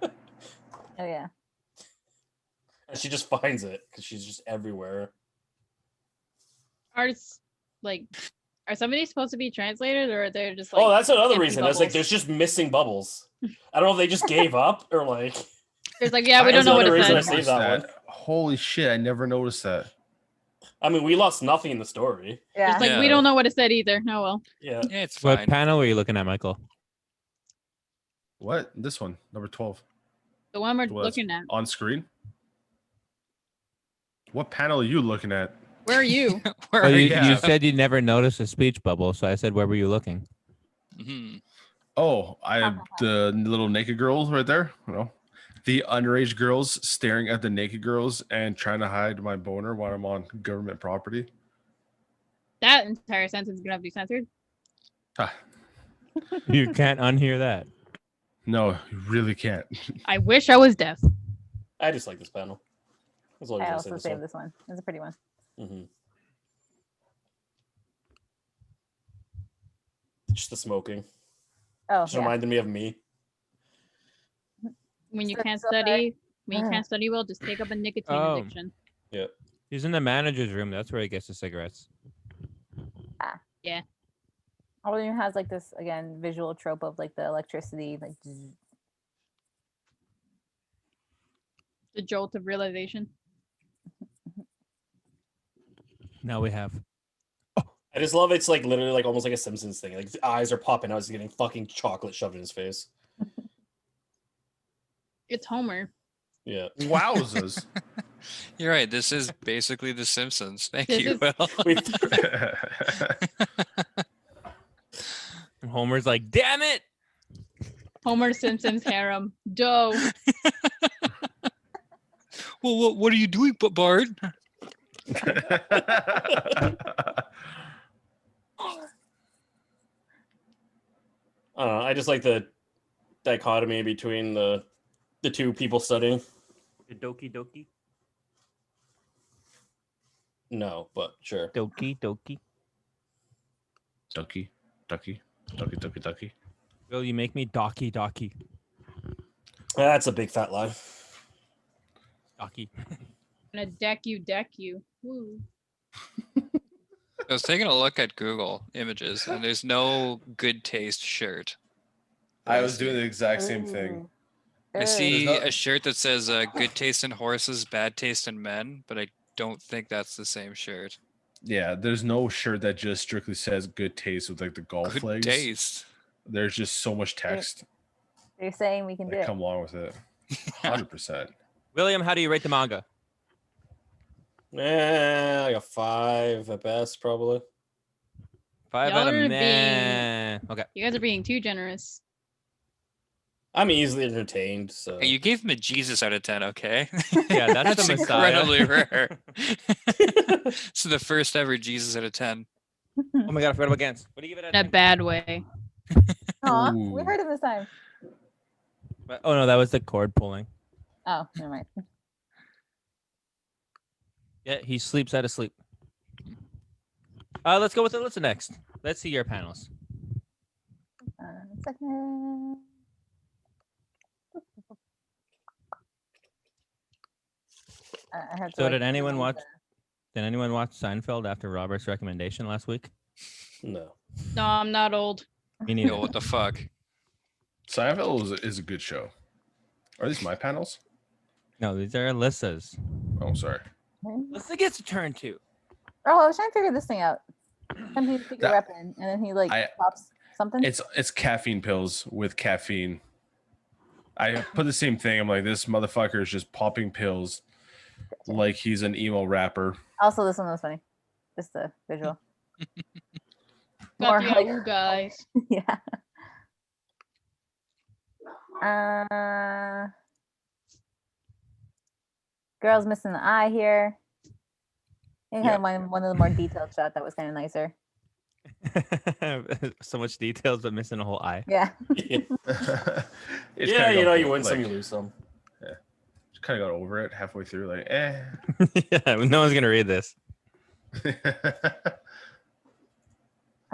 Oh yeah. And she just finds it because she's just everywhere. Arts, like, are some of these supposed to be translated or they're just like? Oh, that's another empty reason. It's like bubbles? there's just missing bubbles. I don't know if they just gave up or like. There's like, yeah, we That's don't know what another it reason I says. saved that one. Holy shit! I never noticed that. I mean, we lost nothing in the story. Yeah. It's like Yeah. we don't know what it said either. Oh well. Yeah. Yeah, it's What fine. panel were you looking at, Michael? What? This one, number 12, The one we're Was looking at. on screen. What panel are you looking at? Where are you? Where Well, are you, you? you said you never noticed a speech bubble, so I said, where were you looking? Mhm. Oh, the little naked girls right there. You know, the underage girls staring at the naked girls and trying to hide my boner while I'm on government property. That entire sentence is gonna have to be censored. Ah, You can't unhear that. no, you really can't. I wish I was deaf. I just like this panel. That's all I I'm also gonna say. saved this one. It's a pretty one. Mm-hmm. Just the smoking. Oh Just yeah. reminded me of me. When you So- can't so sorry. study, when you Ugh. can't study well, just take up a nicotine Oh. addiction. You He's in the manager's room. That's where he gets the cigarettes. All of them has like this again visual trope of like the electricity, like The jolt of realization. Now we have. I just love it's like literally like almost like a Simpsons thing. Like his eyes are popping out, he's getting fucking chocolate shoved in his face. It's Homer. Yeah. Wowzers. You're right. This is basically The Simpsons. Thank This you, is- Will. We- And Homer's like, damn it! Homer Simpson's harem. Doe. Well, what are you doing, Bart? I don't know. I just like the dichotomy between the two people studying. Doki doki. No, but sure. Doki doki. Ducky. Will you make me doki doki? That's a big fat lie. Doki. Gonna deck you. Woo. I was taking a look at Google Images, and there's no good taste shirt. I was doing the exact same thing. I see no- a shirt that says "Good taste in horses, bad taste in men," but I don't think that's the same shirt. Yeah, there's no shirt that just strictly says good taste with like the golf Good flags. taste. There's just so much text they're saying we can do that it. come along with it. 100%. William, how do you rate the manga? Like a 5 at best, probably. 5 Y'all out of are man. Okay. You guys are being too generous. I'm easily entertained, so Hey, you gave him a Jesus out of 10, okay? Yeah, that's That's the Messiah. incredibly rare. This is the first ever Jesus out of 10. Oh my god, I forgot about Gans. What do you give it In a at? bad way. Aw, we Ooh. heard him this time. Oh no, that was the cord pulling. Oh, never mind. Yeah, he sleeps out of sleep. Let's go with what's the next. Let's see your panels. Second. I have to, So like, did anyone read watch? the- Did anyone watch Seinfeld after Robert's recommendation last week? no. No, I'm not old. Me Yo, neither. what the fuck? Seinfeld is a good show. Are these my panels? No, these are Alyssa's. Oh, sorry. Alyssa gets a turn too. Oh, I was trying to figure this thing out. Sometimes he pick a That- weapon and then he like I- pops something. It's caffeine pills with caffeine. I put the same thing. I'm like, this motherfucker is just popping pills like he's an emo rapper. Also, this one was funny. Just the visual. Got More the like- Yahoo guys. Yeah. Girl's missing the eye here. I Yeah. had one of the more detailed shot that was kind of nicer. So much details, but missing a whole eye. Yeah. Yeah, It's yeah, kinda you got know, you bored, win some, like, you lose some. Just kind of got over it halfway through. Like, Yeah, no one's gonna read this.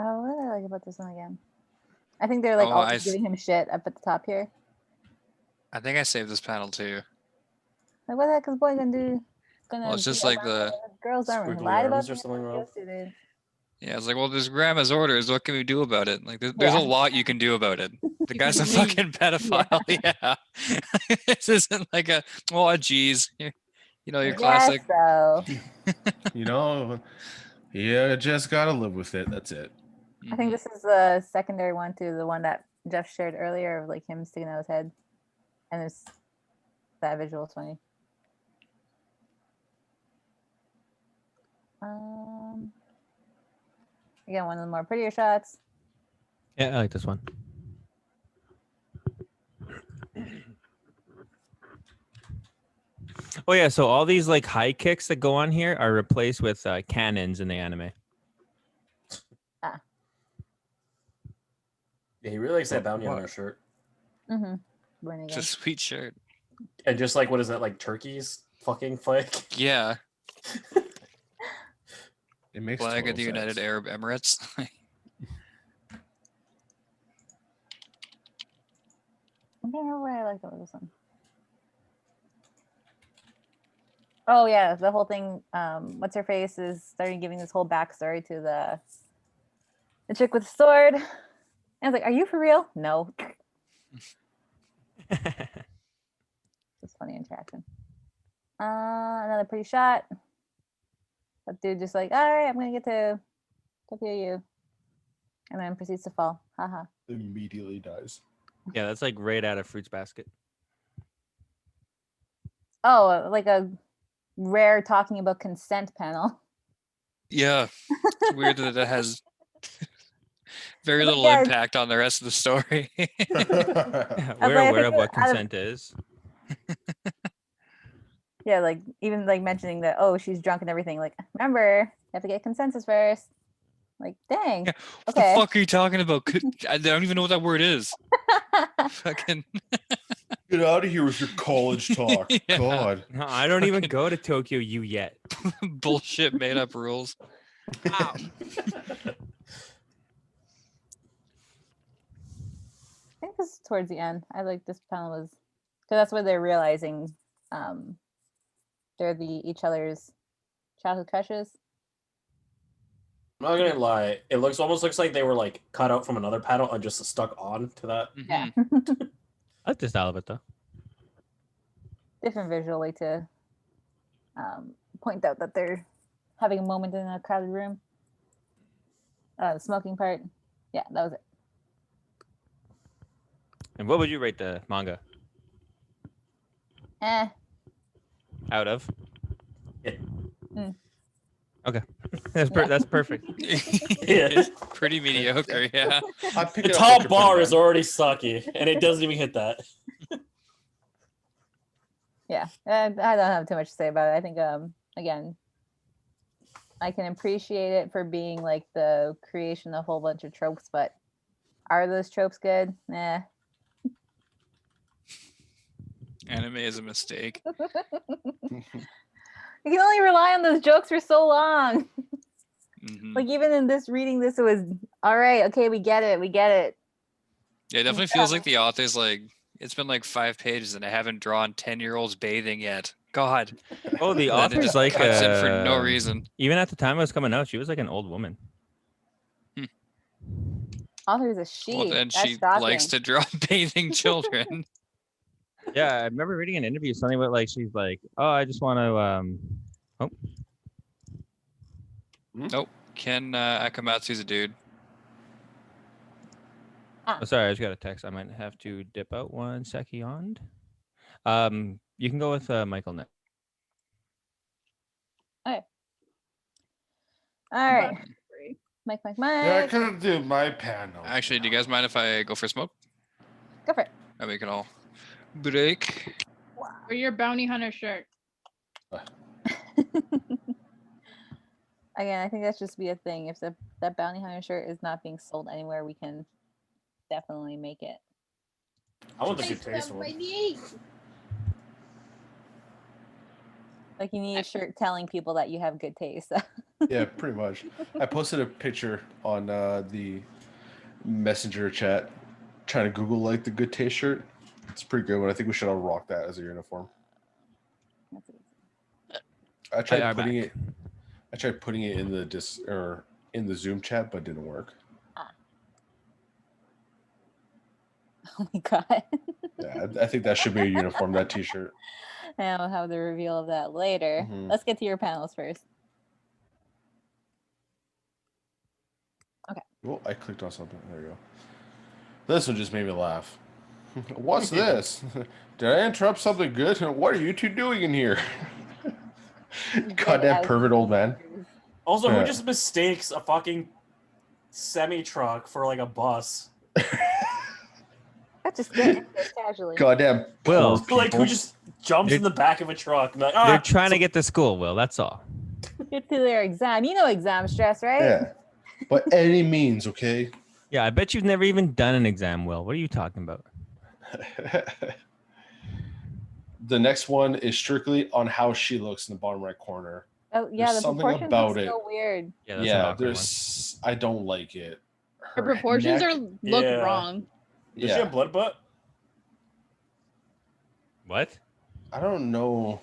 Oh, what did I like about this one again? I think they're like Oh, all I just s- giving him shit up at the top here. I think I saved this panel too. Like, what the heck is boy gonna do? Gonna Well, it's just be like around the with a girl's arm and squiggly lied about arms or being a something, Rob? student. Yeah, it's like, well, there's grandma's orders. What can we do about it? Like, there's a Yeah. lot you can do about it. The You guy's a can leave. fucking pedophile. Yeah. This isn't like a, oh, geez. You know, your classic. So you know, you just gotta live with it. That's it. I think this is the secondary one to the one that Jeff shared earlier of like him sticking out his head, and it's that visual is funny. Again, one of the more prettier shots. Yeah, I like this one. Oh yeah, so all these like high kicks that go on here are replaced with cannons in the anime. Yeah, he really likes that bounty What? hunter shirt. Mm-hmm. Born It's again. a sweet shirt. And just like, what is that, like Turkey's fucking flag? Yeah. It makes Flag total of the United sense. Arab Emirates. I don't know what I liked about this one. Oh yeah, the whole thing. What's her face is starting giving this whole backstory to the chick with the sword. And I was like, "Are you for real?" No. It's funny interaction. Another pretty shot. That dude just like, all right, I'm gonna get to hear you, and then proceeds to fall. Haha. Immediately dies. Yeah, that's like right out of Fruits Basket. Oh, like a rare talking about consent panel. Yeah, it's weird that it has very But little yeah, impact on the rest of the story. We're like, I aware think of what out of- consent is. Yeah, like even like mentioning that, oh, she's drunk and everything. Like, remember, you have to get consensus first. Like, dang. Yeah, what Okay. the fuck are you talking about? I don't even know what that word is. Fucking Get out of here with your college talk. Yeah. God. No, I don't even Fucking- go to Tokyo U yet. bullshit made up rules. Wow. I think this is towards the end. I like this panel was because that's where they're realizing they're each other's childhood crushes. I'm not gonna lie. It almost looks like they were like cut out from another panel and just stuck on to that. Yeah. Mhm. I like the style of it though. Different visual way to point out that they're having a moment in a crowded room. The smoking part. Yeah, that was it. And what would you rate the manga out of? Yeah. Okay, that's perfect. Yeah. Pretty mediocre, yeah. I pick The it up top like bar a is already sucky, and it doesn't even hit that. Yeah, I don't have too much to say about it. I think again, I can appreciate it for being like the creation of a whole bunch of tropes, but are those tropes good? Nah. Anime is a mistake. You can only rely on those jokes for so long. Mhm. Like even in this reading, this was all right. Okay, we get it. We get it. Yeah, it definitely feels like the author's like, it's been like 5 pages and I haven't drawn 10-year-olds bathing yet. God. Oh, the And then it author's just like cuts in for no reason. Even at the time it was coming out, she was like an old woman. Author is a she. Well, then That's she shocking. likes to draw bathing children. Yeah, I remember reading an interview something about like she's like, oh, I just want to Nope. Ken Akamatsu's a dude. Oh, sorry, I just got a text. I might have to dip out 1 second. You can go with Michael next. All right, Free. Mike. Yeah, I couldn't do my panel. Actually, do you guys mind if I go for a smoke? Go for it. And we can all break. Or your bounty hunter shirt. Again, I think that should just be a thing. If that bounty hunter shirt is not being sold anywhere, we can definitely make it. I want the good taste one. Like you need a shirt telling people that you have good taste. Yeah, pretty much. I posted a picture on the messenger chat trying to Google like the good taste shirt. It's a pretty good one. I think we should all rock that as a uniform. That's easy. I tried are putting back. it. I tried putting it in the in the Zoom chat, but it didn't work. Oh my god. Yeah, I think that should be a uniform. That T-shirt. And I'll have the reveal of that later. Mhm. Let's get to your panels first. Oh, I clicked on something. There you go. This one just made me laugh. What's this? Did I interrupt something good? What are you two doing in here? Goddamn As pervert old man. teachers. Also, Yeah. who just mistakes a fucking semi truck for like a bus? That's just getting it casually. Goddamn Will. poor Like, who people. just jumps in the back of a truck? And like, They're ah, trying to get to school, Will. That's all. Get to their exam. You know exam stress, right? Yeah. By any means, okay? Yeah, I bet you've never even done an exam, Will. What are you talking about? The next one is strictly on how she looks in the bottom right corner. Oh yeah, There's the something proportions about look it. so weird. Yeah, that's an Yeah, awkward one. there's. I don't like it. Her proportions neck- are look Yeah. wrong. does she have blood butt? What? I don't know.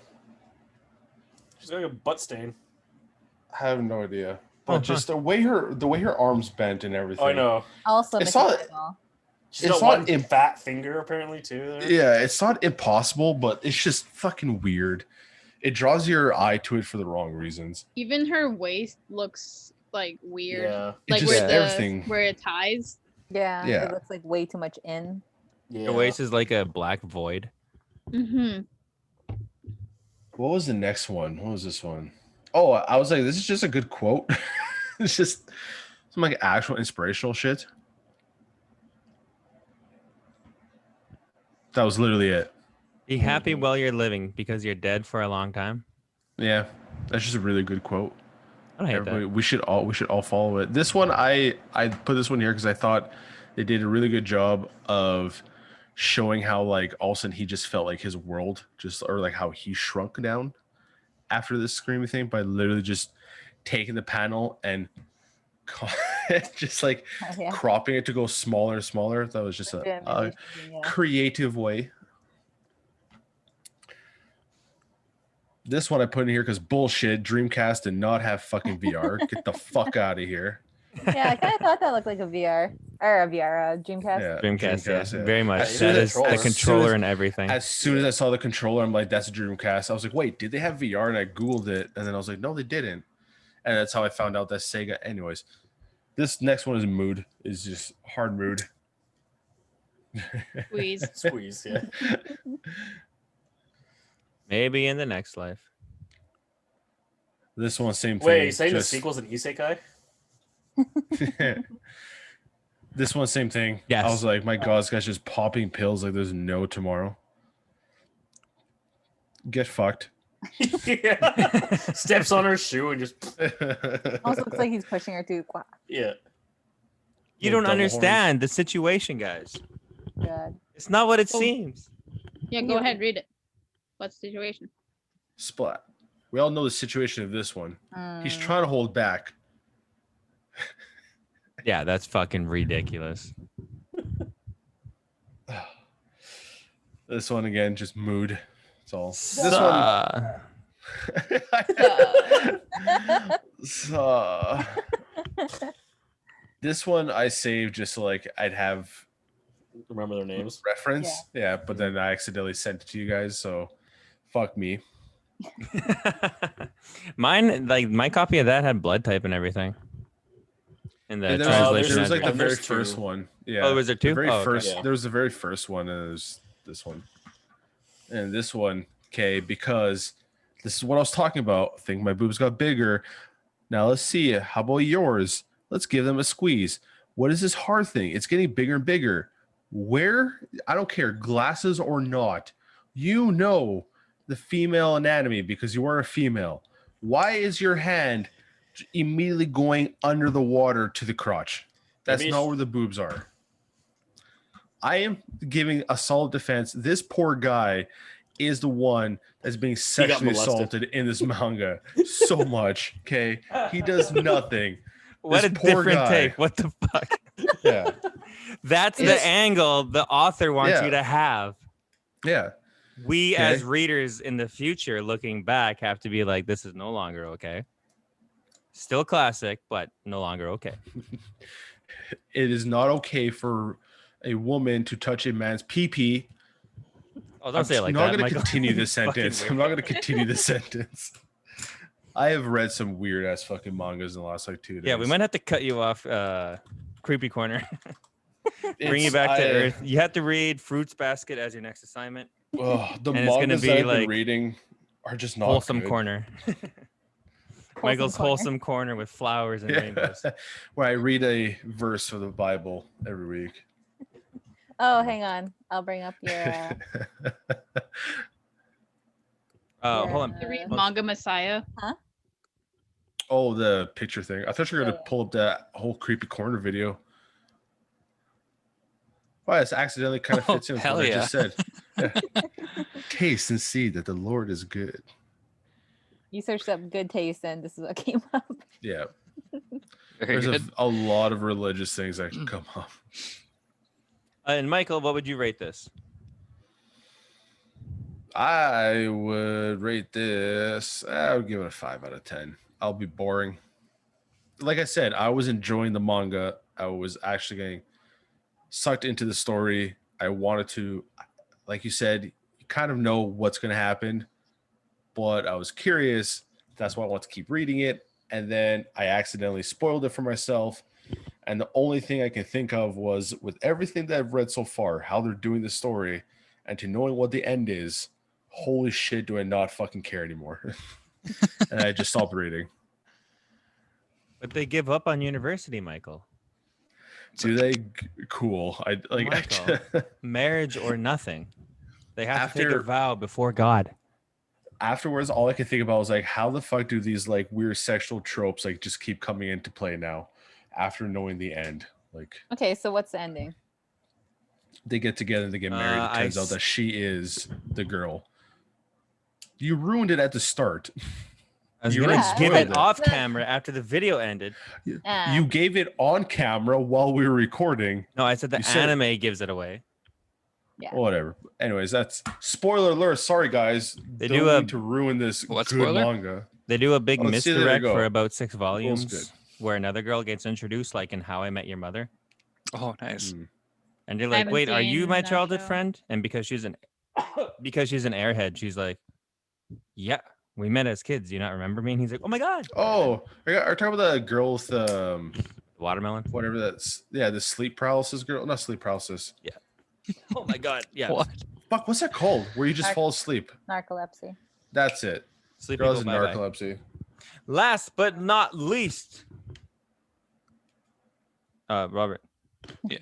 She's got a butt stain. I have no idea. But Uh-huh. just the way her arms bent and everything. Oh, I know. Also, It's missing not- an eyeball. She's It's got not one fat finger apparently too. There. Yeah, it's not impossible, but it's just fucking weird. It draws your eye to it for the wrong reasons. Even her waist looks like weird. Yeah. It Like just where everything. where it ties. Yeah, Yeah. it looks like way too much in. Yeah. Your waist is like a black void. Mm-hmm. What was the next one? What was this one? Oh, I was like, this is just a good quote. It's just some like actual inspirational shit. That was literally it. Be happy while you're living because you're dead for a long time. Yeah, that's just a really good quote. I don't hate Everybody, that. we should all follow it. This one, I put this one here because I thought they did a really good job of showing how like all of a sudden he just felt like his world just or like how he shrunk down after this screaming thing by literally just taking the panel and just like Yeah. cropping it to go smaller and smaller. That was just a Yeah. creative way. This one I put in here because bullshit. Dreamcast did not have fucking VR. Get the fuck out of here. Yeah, I kind of thought that looked like a VR or a VR Dreamcast. Yeah, Dreamcast, yeah, yeah. very much. As soon That as- is a as controller soon as- and everything. As soon as I saw the controller, I'm like, that's a Dreamcast. I was like, wait, did they have VR? And I Googled it. And then I was like, no, they didn't. And that's how I found out that Sega. Anyways, this next one is mood. Is just hard mood. Squeeze. Squeeze. Yeah. Maybe in the next life. This one, same thing. Wait, you saying just- the sequel's an isekai? This one, same thing. Yes. I was like, my God, this guy's just popping pills like there's no tomorrow. Get fucked. Yeah. Steps on her shoe and just Also looks like he's pushing her too. yeah. You Little don't double understand the situation, guys. God. It's not what it Oh. seems. Yeah, go ahead, read it. What's the situation? Splat. We all know the situation of this one. He's Mm. trying to hold back. Yeah, that's fucking ridiculous. This one again, just mood. That's all. This Suh. one. This one I saved just so like I'd have Remember their names? reference. Yeah, but then I accidentally sent it to you guys, so fuck me. Mine, like my copy of that had blood type and everything. In the And translation, there was has like the it. very There's two. first one. Yeah. Oh, was there two? The very Oh, okay. first. Yeah. There was the very first one, and there's this one, and this one. Okay, because this is what I was talking about. I think my boobs got bigger. Now let's see. How about yours? Let's give them a squeeze. What is this hard thing? It's getting bigger and bigger. Where? I don't care, glasses or not. You know the female anatomy because you are a female. Why is your hand immediately going under the water to the crotch? That's Maybe not it's- where the boobs are. I am giving a solid defense. This poor guy is the one that's being sexually molested. assaulted in this manga so much. Okay, he does nothing. What a This poor different guy. take. What the fuck? Yeah, That's It's- the angle the author wants Yeah. you to have. yeah. We Okay. as readers in the future looking back have to be like, this is no longer okay. Still classic, but no longer okay. It is not okay for a woman to touch a man's pee-pee. Oh, don't I'm say it like not that. going to Michael. continue this Fucking sentence. weird. I'm not going to continue this sentence. I have read some weird ass fucking mangas in the last like 2 days. Yeah, we might have to cut you off creepy corner. Bring you It's- back to I- earth. You have to read Fruits Basket as your next assignment. Ugh, the And it's gonna mangas be, that I've been like, reading are just not Wholesome good. corner. Michael's corner. wholesome corner with flowers and Yeah. rainbows. Where I read a verse of the Bible every week. Oh, hang on. I'll bring up your. Oh, hold on. your, To read uh, Manga Messiah. Oh, the picture thing. I thought you were going to Yeah. pull up that whole creepy corner video. Wow, this accidentally kind of Oh, fits in with hell what I yeah. just said. Yeah. Taste and see that the Lord is good. You searched up good taste, and this is what came up. Yeah. Very There's good. a lot of religious things that can come up. And Michael, what would you rate this? I would rate this. I would give it a 5 out of 10. I'll be boring. Like I said, I was enjoying the manga. I was actually getting sucked into the story. I wanted to, like you said, you kind of know what's going to happen, but I was curious. That's why I want to keep reading it. And then I accidentally spoiled it for myself. And the only thing I can think of was, with everything that I've read so far, how they're doing the story, and to knowing what the end is, holy shit, do I not fucking care anymore. And I just stopped reading. But they give up on university, Michael. Do they? Cool. I like Michael, marriage or nothing. They have to take a After- vow before God. Afterwards, all I could think about was like, how the fuck do these like weird sexual tropes like just keep coming into play now? After knowing the end, like Okay, so what's the ending? they get together and they get married. It turns out that she is the girl. You ruined it at the start. I was You gonna already give spoiled it it. off camera after the video ended. Ah. You gave it on camera while we were recording. No, I said the You said- anime gives it away. Yeah. Whatever. Anyways, that's spoiler alert. Sorry, guys. They Don't do a- mean to ruin this What good spoiler? manga. They do a big Oh, see, there you misdirect go. for about 6 good. volumes where another girl gets introduced, like in How I Met Your Mother. Oh, nice. Mm. And they're I like, haven't "Wait, are you seen my that childhood show. friend?" And because she's an airhead, she's like, "Yeah, we met as kids. Do you not remember me?" And he's like, "Oh my god." Oh, are you talking about the girl with Watermelon. whatever that's the sleep paralysis girl? Not sleep paralysis. Oh my god. Yeah. What? Fuck, what's that called? Where you just Narc- fall asleep. Narcolepsy. That's it. Sleepy Girls people, in bye-bye. narcolepsy. Last but not least, Robert. Yeah.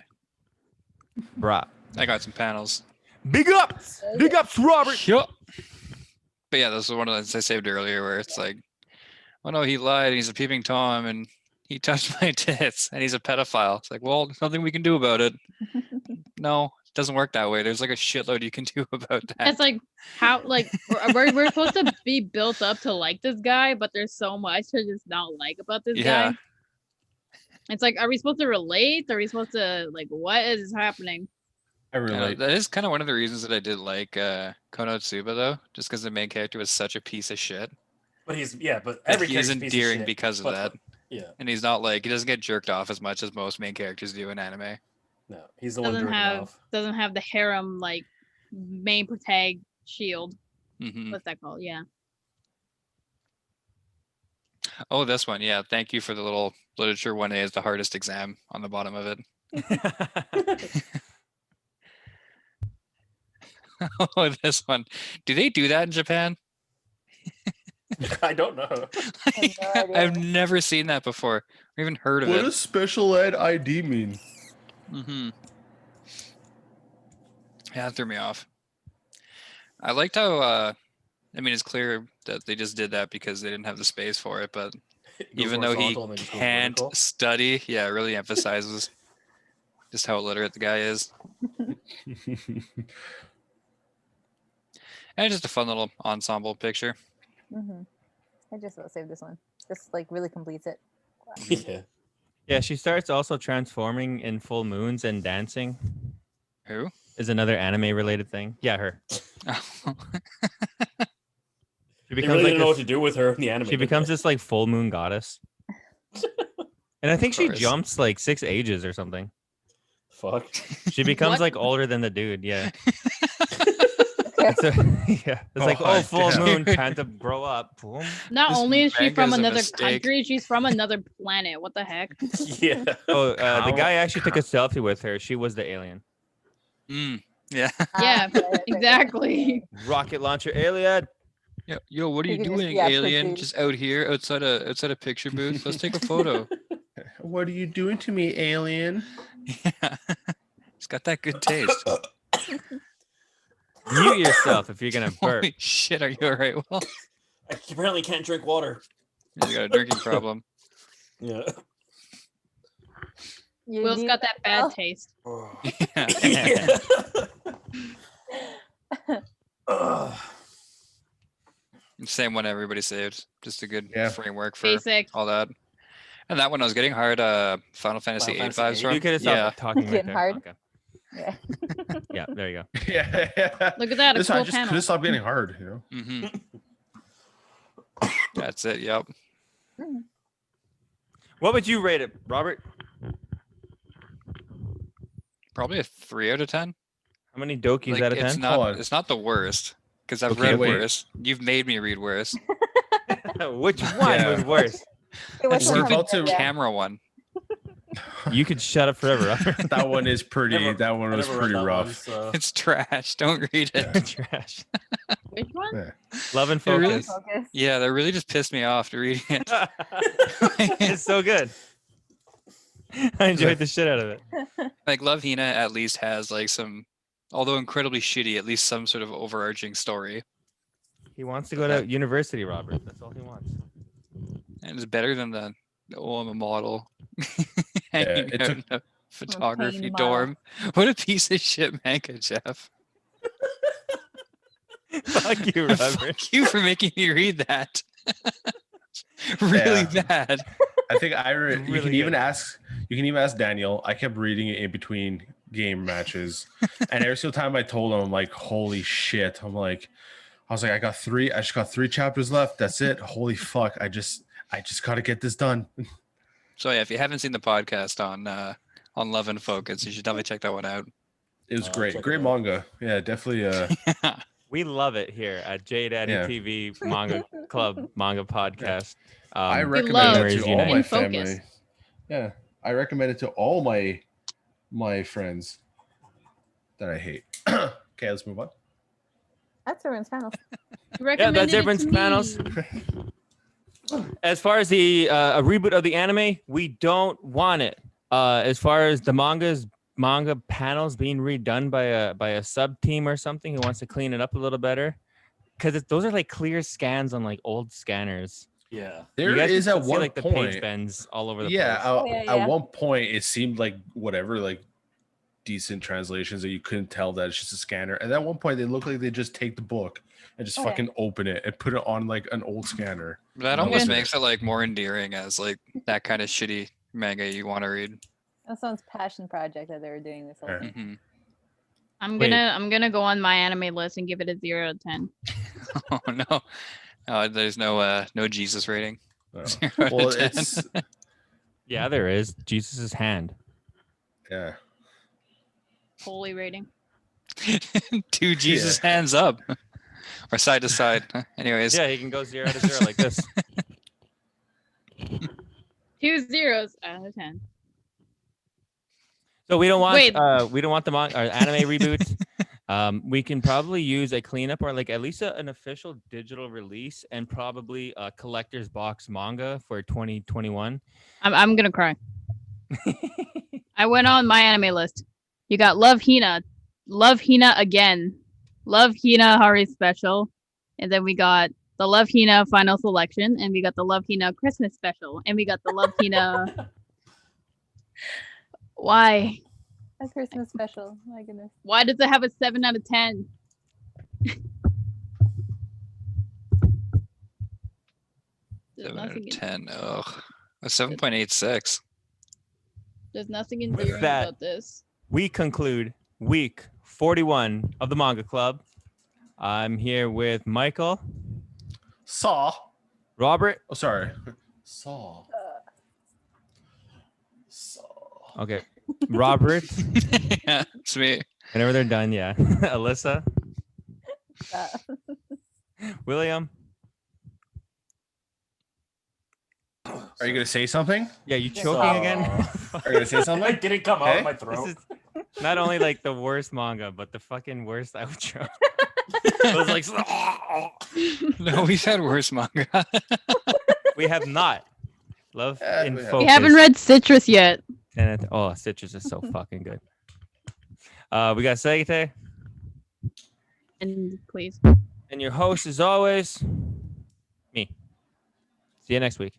Brah. I got some panels. Big ups, Robert. Yup. But yeah, this is one of the ones I saved earlier where it's like, oh no, he lied. He's a peeping Tom and he touched my tits and he's a pedophile. It's like, well, there's nothing we can do about it. No, it doesn't work that way. There's like a shitload you can do about that. It's like how like we're supposed to be built up to like this guy, but there's so much to just not like about this Yeah. guy. It's like, are we supposed to relate? Are we supposed to like what is happening? I relate. That is kind of one of the reasons that I did like Konosuba though, just because the main character was such a piece of shit. But but But every he is character's a piece of endearing shit, because of but- that. Yeah, And he's not like, he doesn't get jerked off as much as most main characters do in anime. no, he's the one jerking off. Doesn't have the harem like main protag shield. Hmm What's that called? Yeah. Oh, this one. Yeah. Thank you for the little literature 1A is the hardest exam on the bottom of it. Oh, this one. Do they do that in Japan? I don't know. have no idea. I've never seen that before or even heard of What it. does special ed ID mean? Mm-hmm. Yeah, that threw me off. I liked how, I mean, it's clear that they just did that because they didn't have the space for it, but It goes even though he horizontal and then just goes can't vertical. study, yeah, it really emphasizes just how illiterate the guy is. And just a fun little ensemble picture. I just about saved this one. This like really completes it. Yeah. Yeah, she starts also transforming in full moons and dancing. Who? Is another anime related thing. Yeah, her. She They becomes really like didn't know what this, to do with her in the anime. she did becomes they? this like full moon goddess. And I think she course. jumps like 6 ages or something. Fuck. She becomes What? like older than the dude. Yeah. Okay. It's yeah. It's like, Oh, oh, full damn. moon, time to grow up. Boom. Not This only is she manga from is a another mistake. country, she's from another planet. What the heck? Yeah. Oh, the Cow- guy actually took a selfie with her. She was the alien. Mm, yeah. Yeah, okay, okay. exactly. Rocket launcher alien. Yo, what are You you could just- doing, yeah, alien? proceed. Just out here, outside a picture booth. Let's take a photo. What are you doing to me, alien? Yeah. He's got that good taste. Mute yourself if you're gonna burp. Holy shit, are you alright? Well, I apparently can't drink water. he's got a drinking problem. Yeah. You Will's need got that bad Oh. taste. Yeah. Ugh. Same one everybody saved. Just a good Yeah. framework for Basic. all that. And that one I was getting hard Final Fantasy VIII Fantasy vibes VIII? from. You could have stopped Yeah. talking right Getting there. hard. Okay. Yeah. Yeah, there you go. Yeah. Look at that, a This cool I just panel. couldn't stop getting hard. You know. Hmm. That's it. Yep. What would you rate it, Robert? Probably a 3 out of 10. How many dokis Like out of it's 10? Hold not. on. It's not the worst because I've Okay, read wait. worse. You've made me read worse. Which one Yeah. was worse? Okay, That which one We're have stupid about to- you read? camera one. You could shut up forever, Robert. That one is pretty. Never- that one I was never read pretty that rough. one, so- It's trash. Don't read it. Trash. Which one? Yeah. Love and It really- Focus. Focus. Yeah, that really just pissed me off to reading it. It's so good. I enjoyed the shit out of it. Like Love Hina at least has like some, although incredibly shitty, at least some sort of overarching story, He wants to go to university, Robert. That's all he wants. and it's better than the "oh, I'm a model" Yeah, hanging it out took- in a photography pained model. dorm. What a piece of shit manga, Jeff. Fuck you, Robert. Fuck you for making me read that. Really Yeah. bad. I think you Really can even good. ask. You can even ask Daniel. I kept reading it in between game matches, and every single time I told him, I'm like, "Holy shit!" I was like, I just got 3 chapters left. That's it. Holy fuck! I just got to get this done. So yeah, if you haven't seen the podcast on Love and Focus, you should definitely check that one out. It was Check great. it Great out. manga. Yeah, definitely. We love it here at J Daddy Yeah. TV Manga Club Manga Podcast. I recommend love it to all In my Focus. family. Yeah, I recommend it to all my friends that I hate. Okay, let's move on. That's everyone's panels. Yeah, that's everyone's panels. As far as the a reboot of the anime, we don't want it. As far as the manga panels being redone by a sub team or something who wants to clean it up a little better, because those are like clear scans on like old scanners. Yeah. You There guys is can at see, one like the page point. bends all over the Yeah, place. Oh, yeah, yeah. at one point it seemed like whatever, like decent translations that you couldn't tell that it's just a scanner. And at one point they look like they just take the book and just Oh, yeah. fucking open it and put it on like an old scanner. That No, almost yeah. makes it like more endearing as like that kind of shitty manga you want to read. That's someone's passion project that they were doing this whole Yeah. thing. Mhm. Wait. I'm gonna go on my anime list and give it a 0 out of 10. Oh no, there's no Jesus rating. Oh. 0 out of Well, 10. it's Yeah, there is Jesus's hand. yeah. Holy rating. 2 Jesus hands up or side to side. Anyways, Yeah, he can go 0 out of 0 like this. 2 zeros out of 10. So we don't want Wait. the anime reboot. We can probably use a cleanup or like at least an official digital release and probably a collector's box manga for 2021. I'm gonna cry. I went on my anime list. You got Love Hina again, Love Hina Hari special, and then we got the Love Hina final selection, and we got the Love Hina Christmas special, and we got the Love Hina. Why? A Christmas special. My goodness. Why does it have a 7 out of 10? There's 7 out nothing, of 10. Ugh, a 7.86. there's nothing With endearing that- about this. We conclude week 41 of the Manga Club. I'm here with Michael, Saw. Robert. Oh, sorry. Saw. Okay, Robert. Yeah, it's me. Whenever they're done, yeah. Alyssa, Uh, William. Are you gonna say something? Yeah, you Yeah. choking again? Are you gonna say It something? didn't come out Hey? of my This throat. is not only like the worst manga, but the fucking worst outro. It was like No, we've had worse manga. we have not. Love Yeah, in we have. focus. We haven't read Citrus yet. And oh, Citrus is so fucking good. We got Sagite, And please. and your host is always me. See you next week.